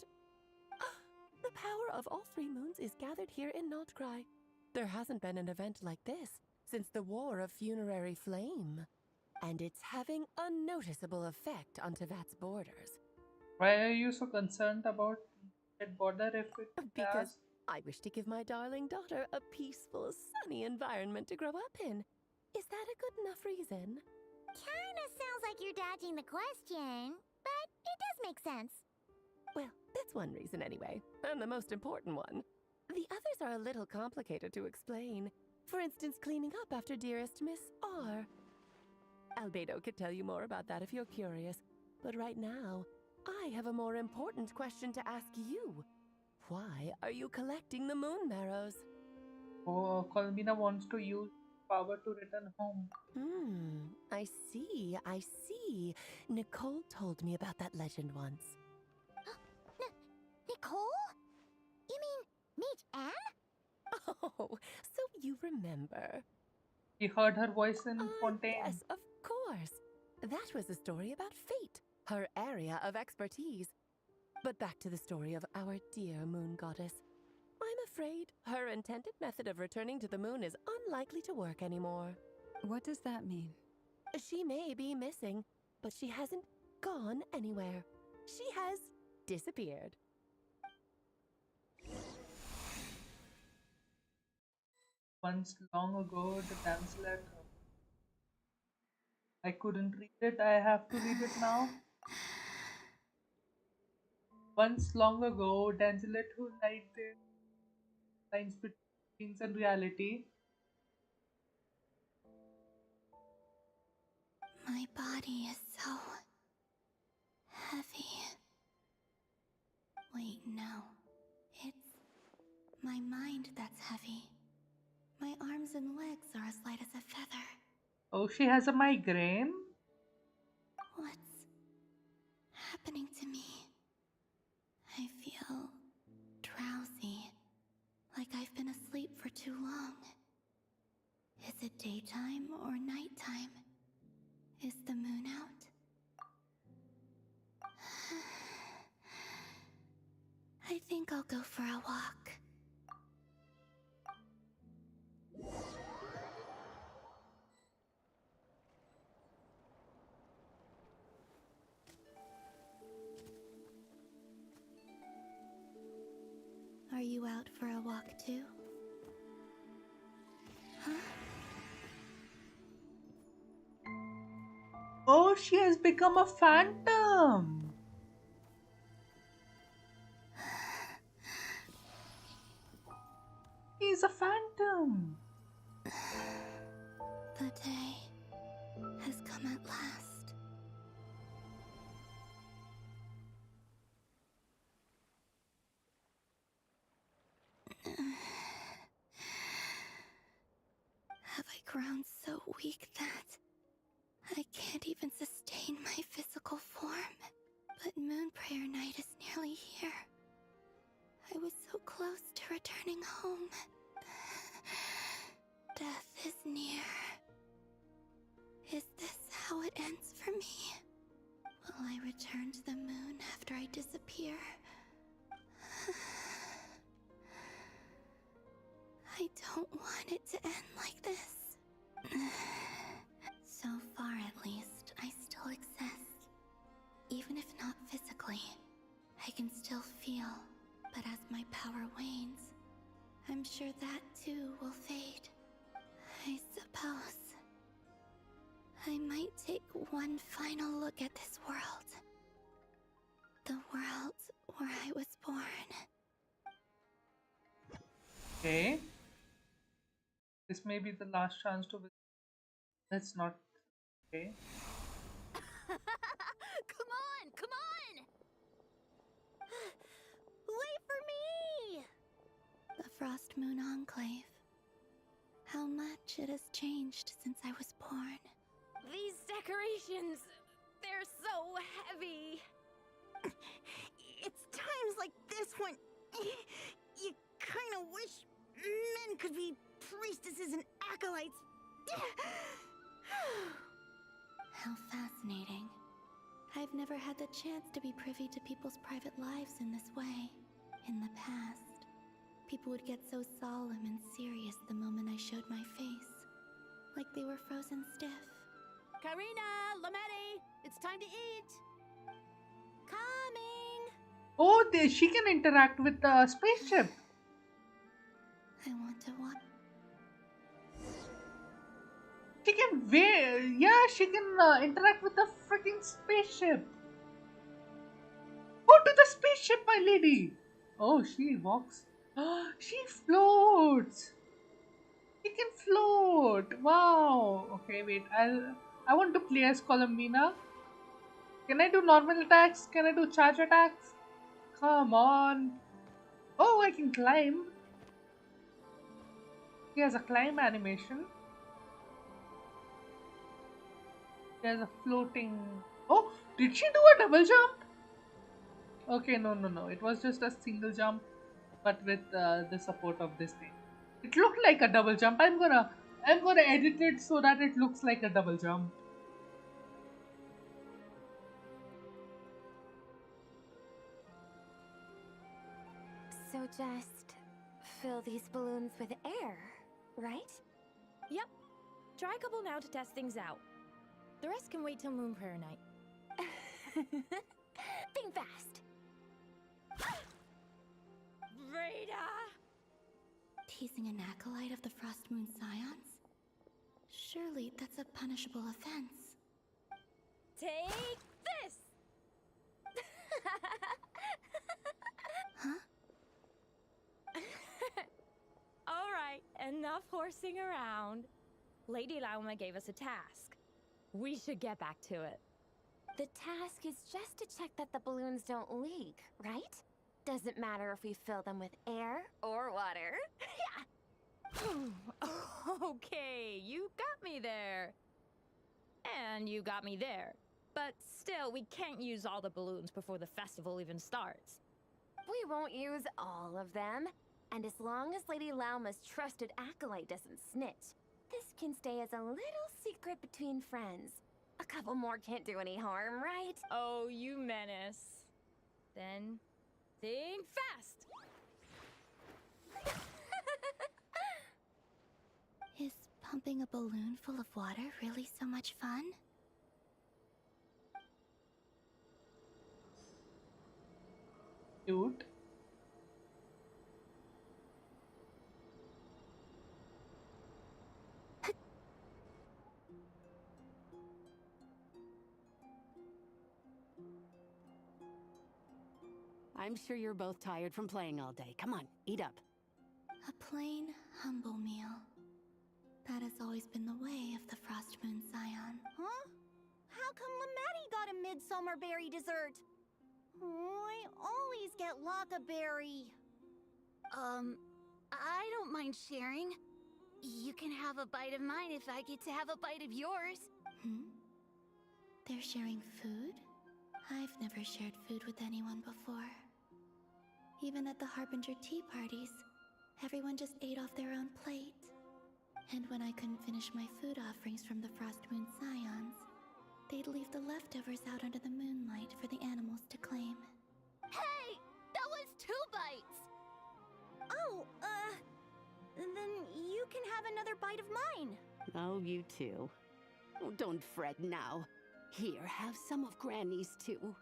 Speaker 16: the power of all 3 moons is gathered here in Notcry. There hasn't been an event like this since the War of Funerary Flame. And it's having a noticeable effect on Tevat's borders.
Speaker 1: Why are you so concerned about that border if it
Speaker 16: Because
Speaker 1: does?
Speaker 16: I wish to give my darling daughter a peaceful, sunny environment to grow up in. Is that a good enough reason?
Speaker 3: Kinda sounds like you're dodging the question, but it does make sense.
Speaker 16: Well, that's one reason anyway, and the most important one. The others are a little complicated to explain. For instance, cleaning up after dearest Miss R. Albedo could tell you more about that if you're curious, but right now, I have a more important question to ask you. Why are you collecting the moon marrows?
Speaker 1: Oh, Colmina wants to use power to return home.
Speaker 16: I see, I see. Nicole told me about that legend once.
Speaker 3: Nicole? You mean Mage Anne?
Speaker 16: Oh, so you remember.
Speaker 1: He heard her voice in Fontaine.
Speaker 16: Yes, of course. That was a story about fate, her area of expertise. But back to the story of our dear moon goddess. I'm afraid her intended method of returning to the moon is unlikely to work anymore.
Speaker 7: What does that mean?
Speaker 16: She may be missing, but she hasn't gone anywhere. She has disappeared.
Speaker 1: Once long ago, the damsel at I couldn't read it, I have to read it now. Once long ago, Dangelet, who liked the lines between dreams and reality.
Speaker 4: My body is so heavy. Wait, no. It's my mind that's heavy. My arms and legs are as light as a feather.
Speaker 1: Oh, she has a migraine?
Speaker 4: What's happening to me? I feel drowsy. daytime or nighttime? Is the moon out? I think I'll go for a walk. Are you out for a walk too? Huh?
Speaker 1: Oh, she has become a phantom. He's a phantom.
Speaker 4: The day has come at last. Have I grown so weak that I can't even sustain my physical form? But Moon Prayer Night is nearly here. I was so close to returning home. Death is near. Is this how it ends for me? Will I return to the moon after I disappear? I don't want it to end like this. So far, at least, I still exist. Even if not physically, I can still feel. But as my power wanes, I'm sure that too will fade. I suppose I might take one final look at this world. The world where I was born.
Speaker 1: Okay. This may be the last chance to visit. That's not okay.
Speaker 3: Come on, come on! Wait for me!
Speaker 4: The Frost Moon Enclave. How much it has changed since I was born.
Speaker 5: These decorations, they're so heavy.
Speaker 3: It's times like this when you kind of wish men could be priestesses and acolytes.
Speaker 4: How fascinating. I've never had the chance to be privy to people's private lives in this way. In the past, people would get so solemn and serious the moment I showed my face. Like they were frozen stiff.
Speaker 16: Karina, Lametti, it's time to eat.
Speaker 3: Coming!
Speaker 1: Oh, she can interact with the spaceship.
Speaker 4: I want to watch.
Speaker 1: She can she can interact with the freaking spaceship. Go to the spaceship, my lady. Oh, she walks. She floats. She can float. Wow. Okay, wait. I want to play as Columbina. Can I do normal attacks? Can I do charge attacks? Come on. Oh, I can climb. She has a climb animation. There's a floating. Oh, did she do a double jump? Okay, no. It was just a single jump, but with the support of this thing. It looked like a double jump. I'm gonna edit it so that it looks like a double jump.
Speaker 5: So just fill these balloons with air, right?
Speaker 17: Yep. Try a couple now to test things out. The rest can wait till Moon Prayer Night.
Speaker 5: Think fast.
Speaker 17: Rada!
Speaker 4: Teasing an acolyte of the Frost Moon Scions? Surely that's a punishable offense.
Speaker 17: Take this!
Speaker 4: Huh?
Speaker 17: Alright, enough horsing around. Lady Lauma gave us a task. We should get back to it.
Speaker 5: The task is just to check that the balloons don't leak, right? Doesn't matter if we fill them with air or water.
Speaker 17: Okay, you got me there. And you got me there. But still, we can't use all the balloons before the festival even starts.
Speaker 5: We won't use all of them. And as long as Lady Lauma's trusted acolyte doesn't snitch,
Speaker 18: This can stay as a little secret between friends. A couple more can't do any harm, right?
Speaker 17: Oh, you menace. Then, think fast!
Speaker 4: Is pumping a balloon full of water really so much fun?
Speaker 1: Cute.
Speaker 19: I'm sure you're both tired from playing all day. Come on, eat up.
Speaker 4: A plain, humble meal. That has always been the way of the Frost Moon Scion.
Speaker 3: Huh? How come Lamatti got a midsummer berry dessert? Oh, I always get Lockaberry.
Speaker 20: I don't mind sharing. You can have a bite of mine if I get to have a bite of yours.
Speaker 4: They're sharing food? I've never shared food with anyone before. Even at the Harbinger tea parties, everyone just ate off their own plate. And when I couldn't finish my food offerings from the Frost Moon Scions, they'd leave the leftovers out under the moonlight for the animals to claim.
Speaker 20: Hey! That was 2 bites!
Speaker 3: Oh, then you can have another bite of mine.
Speaker 19: Oh, you too. Oh, don't fret now. Here, have some of Granny's too.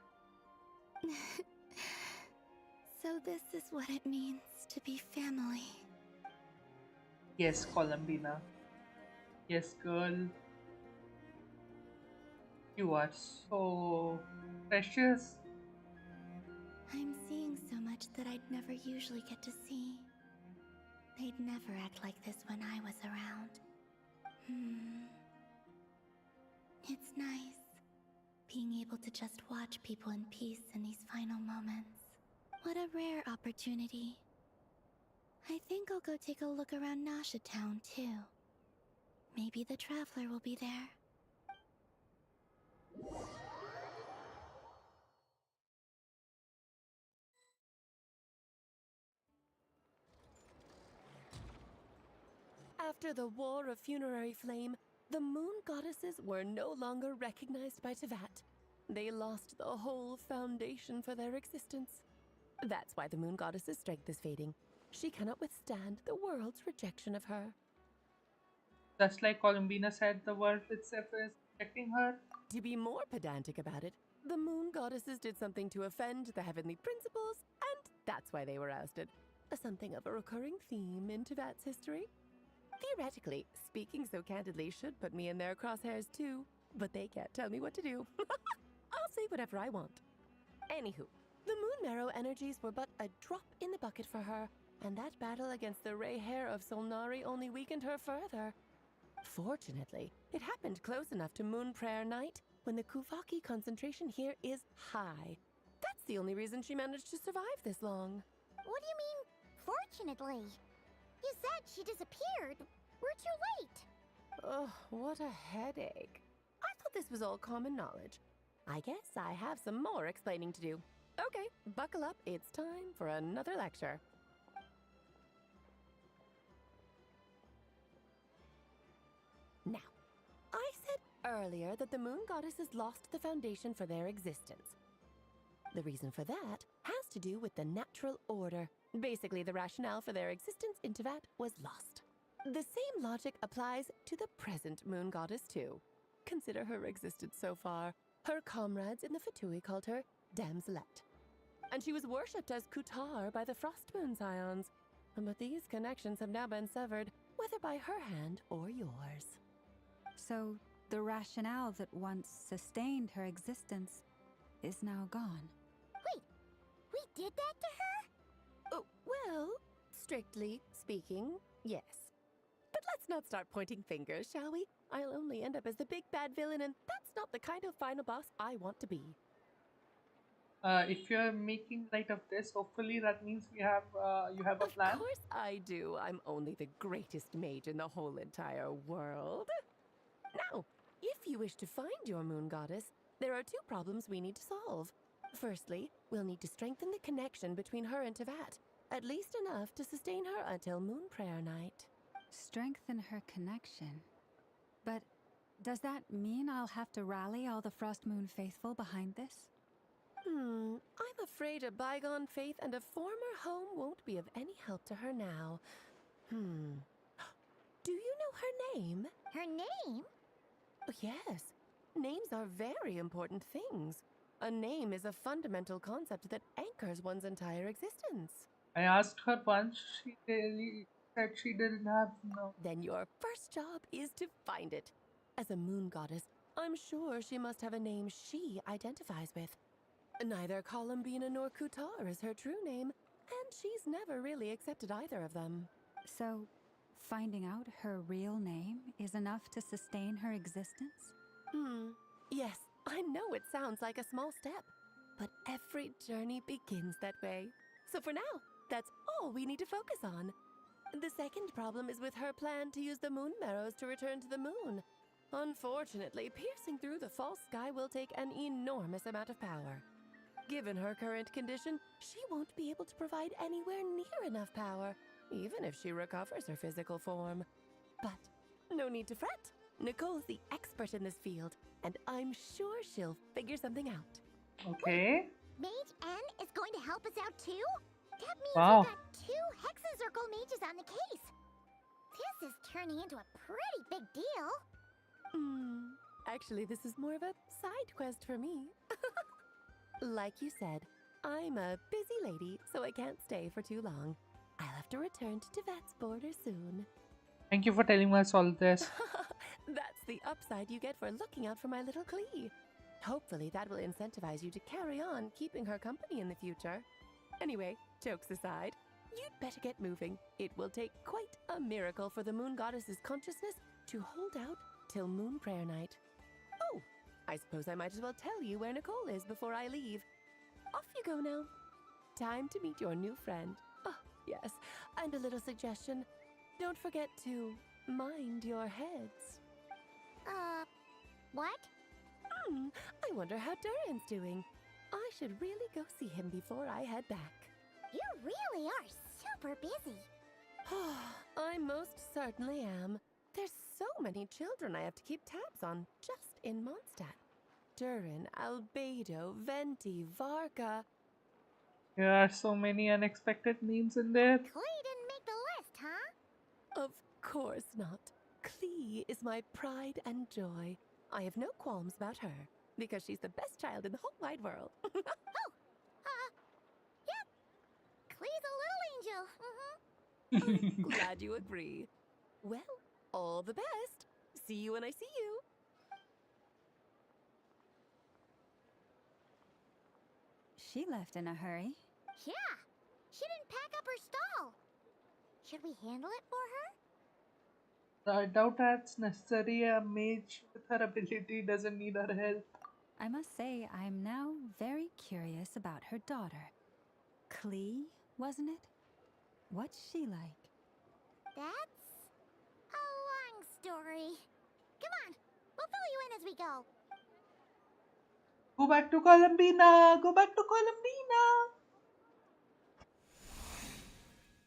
Speaker 4: So this is what it means to be family.
Speaker 1: Yes, Columbina. Yes, girl. You are so precious.
Speaker 4: I'm seeing so much that I'd never usually get to see. They'd never act like this when I was around. It's nice, being able to just watch people in peace in these final moments. What a rare opportunity. I think I'll go take a look around Nasha Town, too. Maybe the Traveler will be there.
Speaker 16: After the War of Funerary Flame, the moon goddesses were no longer recognized by Tevat. They lost the whole foundation for their existence. That's why the moon goddess's strength is fading. She cannot withstand the world's rejection of her.
Speaker 1: Just like Columbina said, the world itself is rejecting her.
Speaker 16: To be more pedantic about it, the moon goddesses did something to offend the heavenly principles, and that's why they were ousted. Something of a recurring theme in Tevat's history. Theoretically, speaking so candidly should put me in their crosshairs too, but they can't tell me what to do. I'll say whatever I want. Anywho, the Moon Marrow energies were but a drop in the bucket for her, and that battle against the Ray Hair of Solnari only weakened her further. Fortunately, it happened close enough to Moon Prayer Night when the Kuvaki concentration here is high. That's the only reason she managed to survive this long.
Speaker 3: What do you mean, fortunately? You said she disappeared. We're too late.
Speaker 16: Oh, what a headache. I thought this was all common knowledge. I guess I have some more explaining to do. Okay, buckle up. It's time for another lecture. Now, I said earlier that the moon goddesses lost the foundation for their existence. The reason for that has to do with the natural order. Basically, the rationale for their existence in Tevat was lost. The same logic applies to the present moon goddess too. Consider her existence so far. Her comrades in the Fatui called her Damselette. And she was worshipped as Kutar by the Frost Moon Scions. But these connections have now been severed, whether by her hand or yours.
Speaker 7: So, the rationale that once sustained her existence is now gone.
Speaker 3: Wait, we did that to her?
Speaker 16: Oh, well, strictly speaking, yes. But let's not start pointing fingers, shall we? I'll only end up as the big bad villain, and that's not the kind of final boss I want to be.
Speaker 1: If you're making light of this, hopefully that means you have a plan.
Speaker 16: Of course I do. I'm only the greatest mage in the whole entire world. Now, if you wish to find your moon goddess, there are 2 problems we need to solve. Firstly, we'll need to strengthen the connection between her and Tevat, at least enough to sustain her until Moon Prayer Night.
Speaker 7: Strengthen her connection. But does that mean I'll have to rally all the Frost Moon faithful behind this?
Speaker 16: I'm afraid a bygone faith and a former home won't be of any help to her now. Do you know her name?
Speaker 3: Her name?
Speaker 16: Oh, yes. Names are very important things. A name is a fundamental concept that anchors one's entire existence.
Speaker 1: I asked her once, she really said she didn't have no.
Speaker 16: Then your first job is to find it. As a moon goddess, I'm sure she must have a name she identifies with. Neither Columbina nor Kutar is her true name, and she's never really accepted either of them.
Speaker 7: So, finding out her real name is enough to sustain her existence?
Speaker 16: Yes, I know it sounds like a small step, but every journey begins that way. So for now, that's all we need to focus on. The second problem is with her plan to use the moon marrows to return to the moon. Unfortunately, piercing through the false sky will take an enormous amount of power. Given her current condition, she won't be able to provide anywhere near enough power, even if she recovers her physical form. But no need to fret. Nicole's the expert in this field, and I'm sure she'll figure something out.
Speaker 1: Okay.
Speaker 3: Mage N is going to help us out too? That means
Speaker 1: Wow.
Speaker 3: we've got 2 Hexacircle mages on the case. This is turning into a pretty big deal.
Speaker 16: Actually, this is more of a side quest for me. Like you said, I'm a busy lady, so I can't stay for too long. I'll have to return to Tivet's border soon.
Speaker 1: Thank you for telling us all this.
Speaker 16: That's the upside you get for looking out for my little Klee. Hopefully that will incentivize you to carry on keeping her company in the future. Anyway, jokes aside, you'd better get moving. It will take quite a miracle for the moon goddess's consciousness to hold out till moon prayer night. Oh, I suppose I might as well tell you where Nicole is before I leave. Off you go now. Time to meet your new friend. Oh, yes, and a little suggestion. Don't forget to mind your heads.
Speaker 3: What?
Speaker 16: I wonder how Durin's doing. I should really go see him before I head back.
Speaker 3: You really are super busy.
Speaker 16: I most certainly am. There's so many children I have to keep tabs on just in Mondstadt. Durin, Albedo, Venti, Varka.
Speaker 1: There are so many unexpected names in there.
Speaker 3: Klee didn't make the list, huh?
Speaker 16: Of course not. Klee is my pride and joy. I have no qualms about her, because she's the best child in the whole wide world.
Speaker 3: Yep. Klee's a little angel.
Speaker 16: I'm glad you agree. Well, all the best. See you when I see you.
Speaker 7: She left in a hurry.
Speaker 3: Yeah, she didn't pack up her stall. Should we handle it for her?
Speaker 1: I doubt that's necessary. A mage with her ability doesn't need our help.
Speaker 7: I must say, I'm now very curious about her daughter. Klee, wasn't it? What's she like?
Speaker 3: That's a long story. Come on, we'll fill you in as we go.
Speaker 1: Go back to Columbina! Go back to Columbina!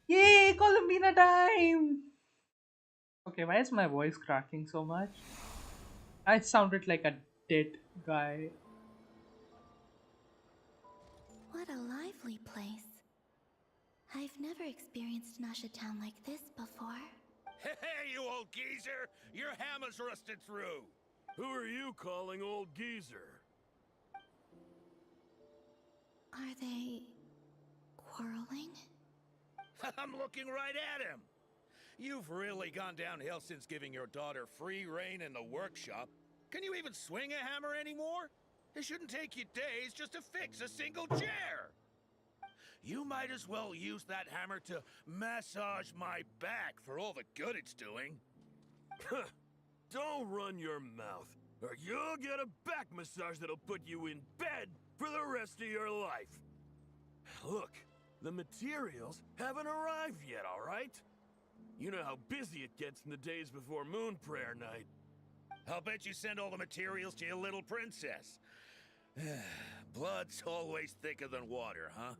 Speaker 1: Yay! Columbina time! Okay, why is my voice cracking so much? I sounded like a dead guy.
Speaker 4: What a lively place. I've never experienced Nasha Town like this before.
Speaker 6: Hey, you old geezer! Your hammer's rusted through!
Speaker 21: Who are you calling old geezer?
Speaker 4: Are they quarreling?
Speaker 6: I'm looking right at him! You've really gone downhill since giving your daughter free reign in the workshop. Can you even swing a hammer anymore? It shouldn't take you days just to fix a single chair! You might as well use that hammer to massage my back for all the good it's doing.
Speaker 21: Don't run your mouth, or you'll get a back massage that'll put you in bed for the rest of your life. Look, the materials haven't arrived yet, all right? You know how busy it gets in the days before Moon Prayer Night.
Speaker 6: I'll bet you send all the materials to your little princess. Blood's always thicker than water, huh?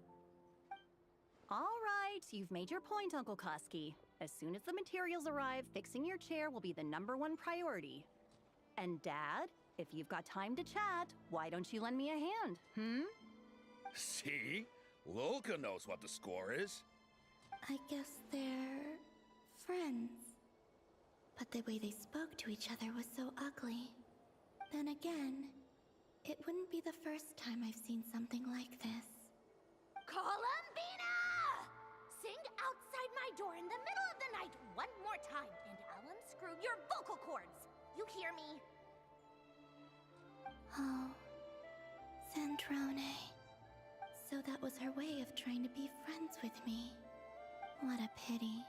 Speaker 8: All right, you've made your point, Uncle Koski. As soon as the materials arrive, fixing your chair will be the #1 priority. And Dad, if you've got time to chat, why don't you lend me a hand,
Speaker 21: See? Lolka knows what the score is.
Speaker 4: I guess they're friends. But the way they spoke to each other was so ugly. Then again, it wouldn't be the first time I've seen something like this.
Speaker 3: Columbina! Sing outside my door in the middle of the night one more time, and I'll unscrew your vocal cords. You hear me?
Speaker 4: Oh, Sandrone. So that was her way of trying to be friends with me. What a pity.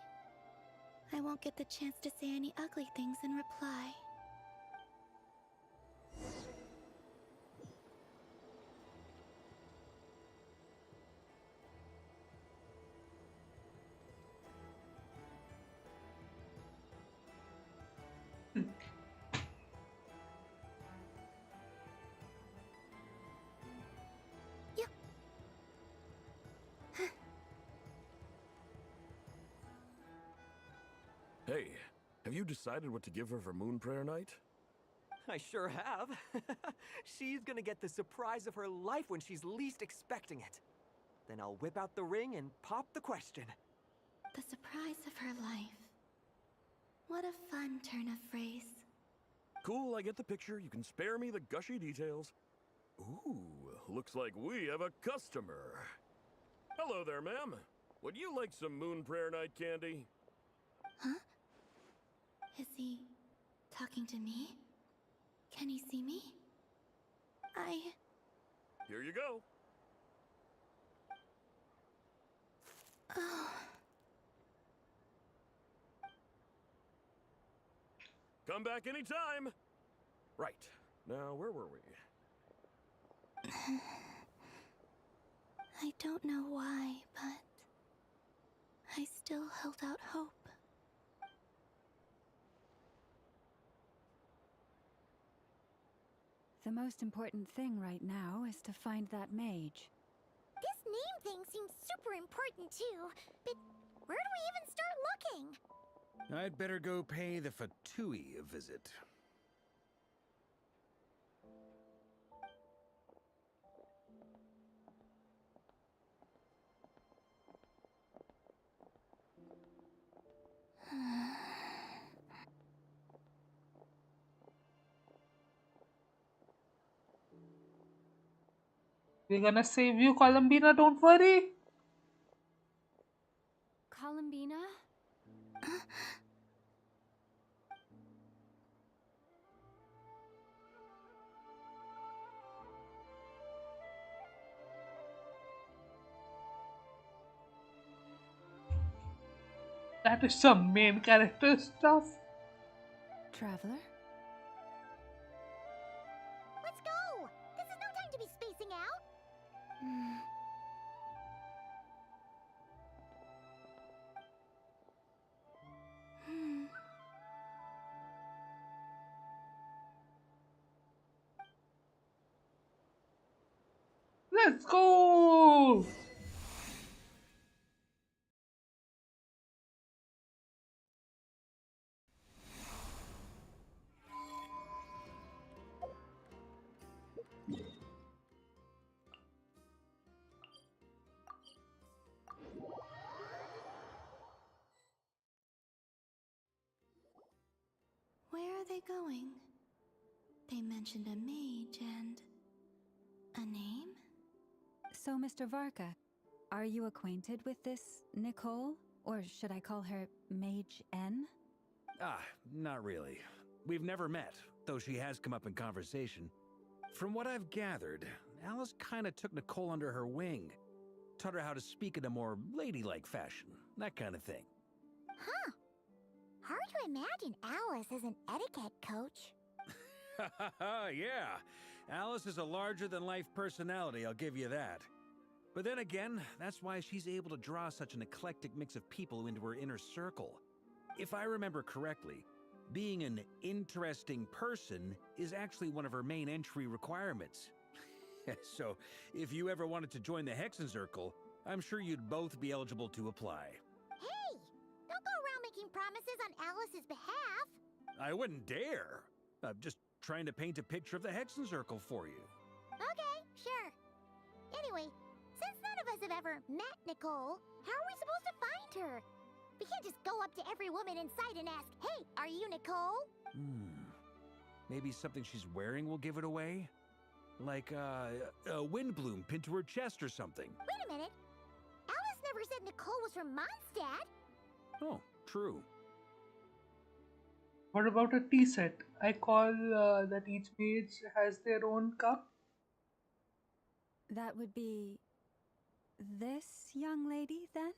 Speaker 4: I won't get the chance to say any ugly things in reply.
Speaker 21: Hey, have you decided what to give her for Moon Prayer Night?
Speaker 22: I sure have. She's gonna get the surprise of her life when she's least expecting it. Then I'll whip out the ring and pop the question.
Speaker 4: The surprise of her life. What a fun turn of phrase.
Speaker 21: Cool, I get the picture. You can spare me the gushy details. Ooh, looks like we have a customer. Hello there, ma'am. Would you like some Moon Prayer Night candy?
Speaker 4: Huh? Is he talking to me? Can he see me?
Speaker 21: Here you go.
Speaker 4: Oh.
Speaker 21: Come back anytime. Right. Now, where were we?
Speaker 4: I don't know why, but I still held out hope.
Speaker 7: The most important thing right now is to find that mage.
Speaker 3: This name thing seems super important too, but where do we even start looking?
Speaker 6: I'd better go pay the Fatui a visit.
Speaker 1: We're gonna save you, Columbina, don't worry.
Speaker 5: Columbina?
Speaker 1: That is some main character stuff.
Speaker 7: Traveler?
Speaker 3: Let's go! This is no time to be spacing out!
Speaker 1: Let's go!
Speaker 4: Where are they going? They mentioned a mage and a name?
Speaker 7: So, Mr. Varka, are you acquainted with this Nicole? Or should I call her Mage N?
Speaker 6: Ah, not really. We've never met, though she has come up in conversation. From what I've gathered, Alice kinda took Nicole under her wing. Taught her how to speak in a more ladylike fashion, that kind of thing.
Speaker 3: Huh. Hard to imagine Alice as an etiquette coach.
Speaker 6: Yeah, Alice is a larger-than-life personality, I'll give you that. But then again, that's why she's able to draw such an eclectic mix of people into her inner circle. If I remember correctly, being an interesting person is actually one of her main entry requirements. So, if you ever wanted to join the Hexen Circle, I'm sure you'd both be eligible to apply.
Speaker 3: Hey! Don't go around making promises on Alice's behalf.
Speaker 6: I wouldn't dare. I'm just trying to paint a picture of the Hexen Circle for you.
Speaker 3: Okay, sure. Anyway, since none of us have ever met Nicole, how are we supposed to find her? We can't just go up to every woman in sight and ask, "Hey, are you Nicole?"
Speaker 6: Maybe something she's wearing will give it away? Like a windbloom pinned to her chest or something.
Speaker 3: Wait a minute. Alice never said Nicole was from Mondstadt.
Speaker 6: Oh, true.
Speaker 1: What about a tea set? I call that each mage has their own cup.
Speaker 7: That would be this young lady, then?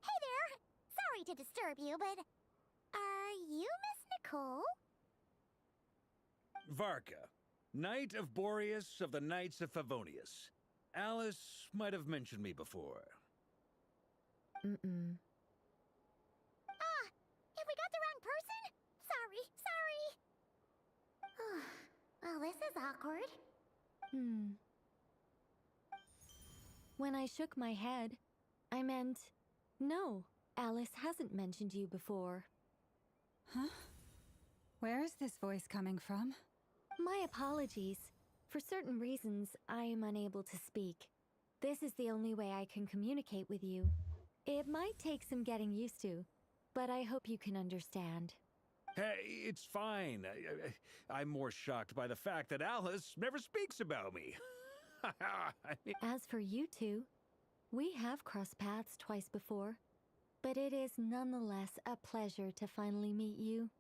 Speaker 3: Hey there! Sorry to disturb you, but are you Miss Nicole?
Speaker 6: Varka, Knight of Boreas of the Knights of Favonius. Alice might have mentioned me before.
Speaker 7: Mm-mm.
Speaker 3: Ah, have we got the wrong person? Sorry. Well, this is awkward.
Speaker 5: When I shook my head, I meant, no, Alice hasn't mentioned you before.
Speaker 7: Huh? Where is this voice coming from?
Speaker 5: My apologies. For certain reasons, I am unable to speak. This is the only way I can communicate with you. It might take some getting used to, but I hope you can understand.
Speaker 6: Hey, it's fine. I'm more shocked by the fact that Alice never speaks about me.
Speaker 5: As for you two, we have crossed paths twice before, but it is nonetheless a pleasure to finally meet you.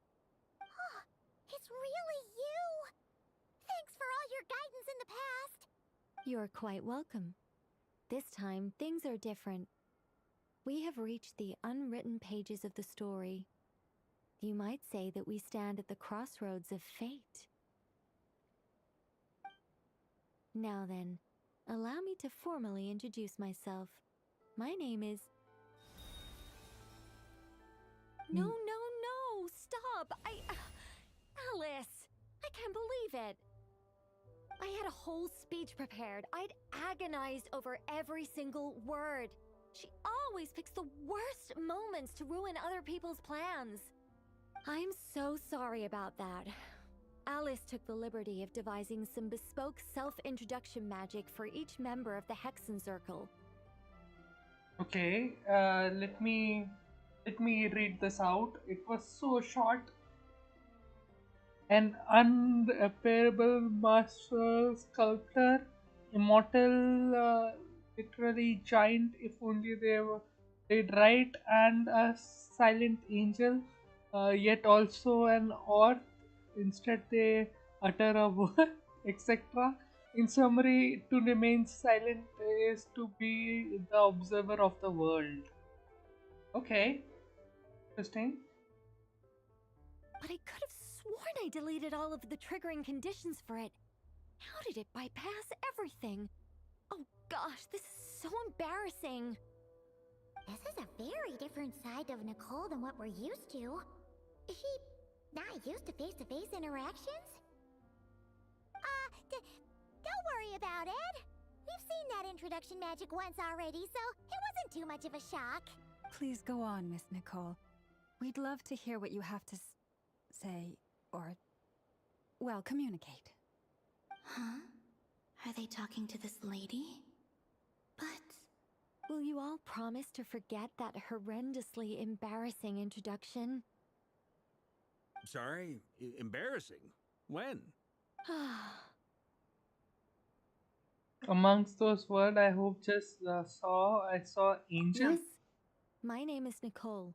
Speaker 3: It's really you! Thanks for all your guidance in the past!
Speaker 5: You're quite welcome. This time, things are different. We have reached the unwritten pages of the story. You might say that we stand at the crossroads of fate. Now then, allow me to formally introduce myself. My name is... No, stop! Alice! I can't believe it! I had a whole speech prepared. I'd agonized over every single word. She always picks the worst moments to ruin other people's plans. I'm so sorry about that. Alice took the liberty of devising some bespoke self-introduction magic for each member of the Hexen Circle.
Speaker 1: Okay, let me read this out. It was so short. An unrepairable master sculptor, immortal literary giant, if only they'd write, and a silent angel, yet also an auth. Instead, they utter a word, etc. In summary, to remain silent is to be the observer of the world. Okay, interesting.
Speaker 5: But I could have sworn I deleted all of the triggering conditions for it. How did it bypass everything? Oh gosh, this is so embarrassing.
Speaker 3: This is a very different side of Nicole than what we're used to. Is she not used to face-to-face interactions? Don't worry about it. We've seen that introduction magic once already, so it wasn't too much of a shock.
Speaker 7: Please go on, Miss Nicole. We'd love to hear what you have to say, or, well, communicate.
Speaker 4: Huh? Are they talking to this lady? But...
Speaker 5: Will you all promise to forget that horrendously embarrassing introduction?
Speaker 6: Sorry? Embarrassing? When?
Speaker 1: Amongst those words, I hope just I saw angel.
Speaker 5: Yes, my name is Nicole,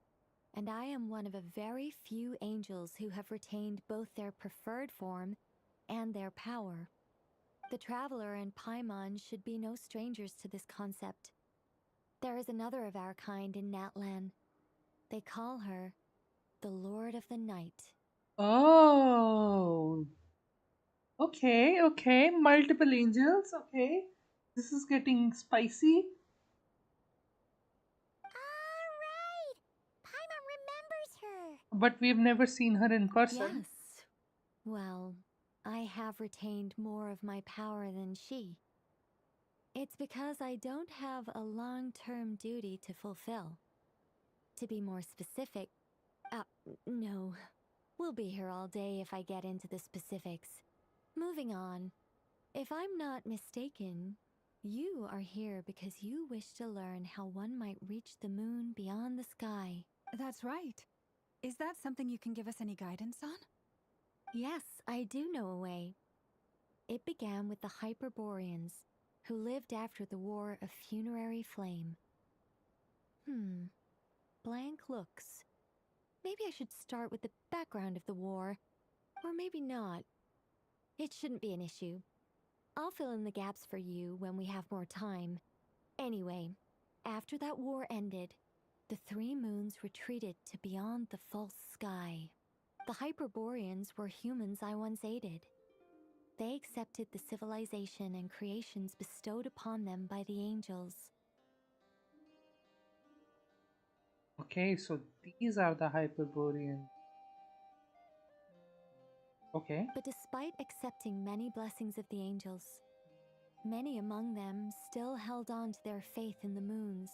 Speaker 5: and I am one of a very few angels who have retained both their preferred form and their power. The Traveler and Paimon should be no strangers to this concept. There is another of our kind in Natlan. They call her the Lord of the Night.
Speaker 1: Oh, okay. Multiple angels. Okay, this is getting spicy.
Speaker 3: Alright! Paimon remembers her!
Speaker 1: But we've never seen her in person.
Speaker 5: Yes, Well, I have retained more of my power than she. It's because I don't have a long-term duty to fulfill. To be more specific, no. We'll be here all day if I get into the specifics. Moving on. If I'm not mistaken, you are here because you wish to learn how one might reach the moon beyond the sky.
Speaker 7: That's right. Is that something you can give us any guidance on?
Speaker 5: Yes, I do know a way. It began with the Hyperboreans, who lived after the War of Funerary Flame. Blank looks. Maybe I should start with the background of the war, or maybe not. It shouldn't be an issue. I'll fill in the gaps for you when we have more time. Anyway, after that war ended, the three moons retreated to beyond the false sky. The Hyperboreans were humans I once aided. They accepted the civilization and creations bestowed upon them by the angels.
Speaker 1: Okay, so these are the Hyperboreans. Okay.
Speaker 5: But despite accepting many blessings of the angels, many among them still held on to their faith in the moons.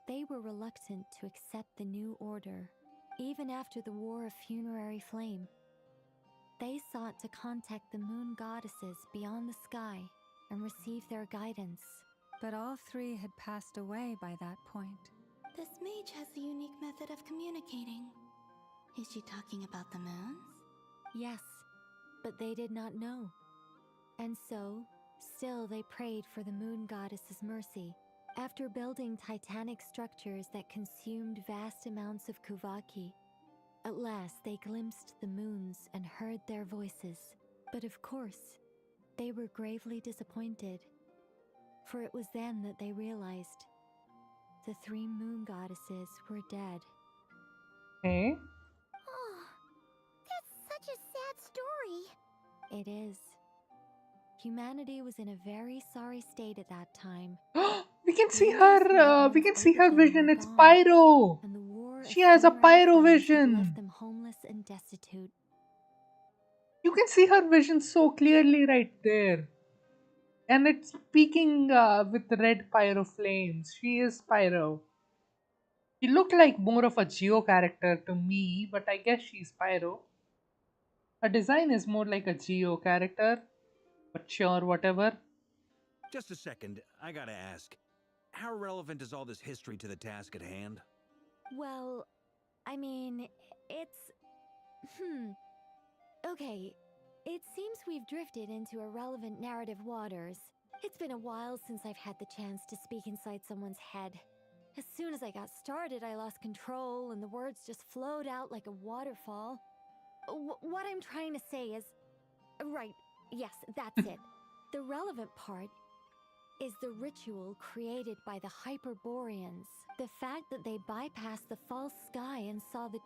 Speaker 5: They were reluctant to accept the new order, even after the War of Funerary Flame. They sought to contact the moon goddesses beyond the sky and receive their guidance.
Speaker 7: But all three had passed away by that point.
Speaker 4: This mage has a unique method of communicating. Is she talking about the moons?
Speaker 5: Yes, but they did not know. And so, still they prayed for the moon goddess's mercy. After building titanic structures that consumed vast amounts of Kuvaki, at last they glimpsed the moons and heard their voices. But of course, they were gravely disappointed. For it was then that they realized the three moon goddesses were dead.
Speaker 1: Hey?
Speaker 3: Oh, that's such a sad story.
Speaker 5: It is. Humanity was in a very sorry state at that time.
Speaker 1: We can see her. We can see her vision. It's Pyro.
Speaker 5: And the war
Speaker 1: She has a Pyro vision.
Speaker 5: left them homeless and destitute.
Speaker 1: You can see her vision so clearly right there. And it's speaking with red Pyro flames. She is Pyro. She looked like more of a Geo character to me, but I guess she's Pyro. Her design is more like a Geo character, but sure, whatever.
Speaker 6: Just a second, I gotta ask. How relevant is all this history to the task at hand?
Speaker 5: Well, I mean, it's... Okay, it seems we've drifted into irrelevant narrative waters. It's been a while since I've had the chance to speak inside someone's head. As soon as I got started, I lost control and the words just flowed out like a waterfall. What I'm trying to say is... Right, yes, that's it. The relevant part is the ritual created by the Hyperboreans. The fact that they bypassed the false sky and saw the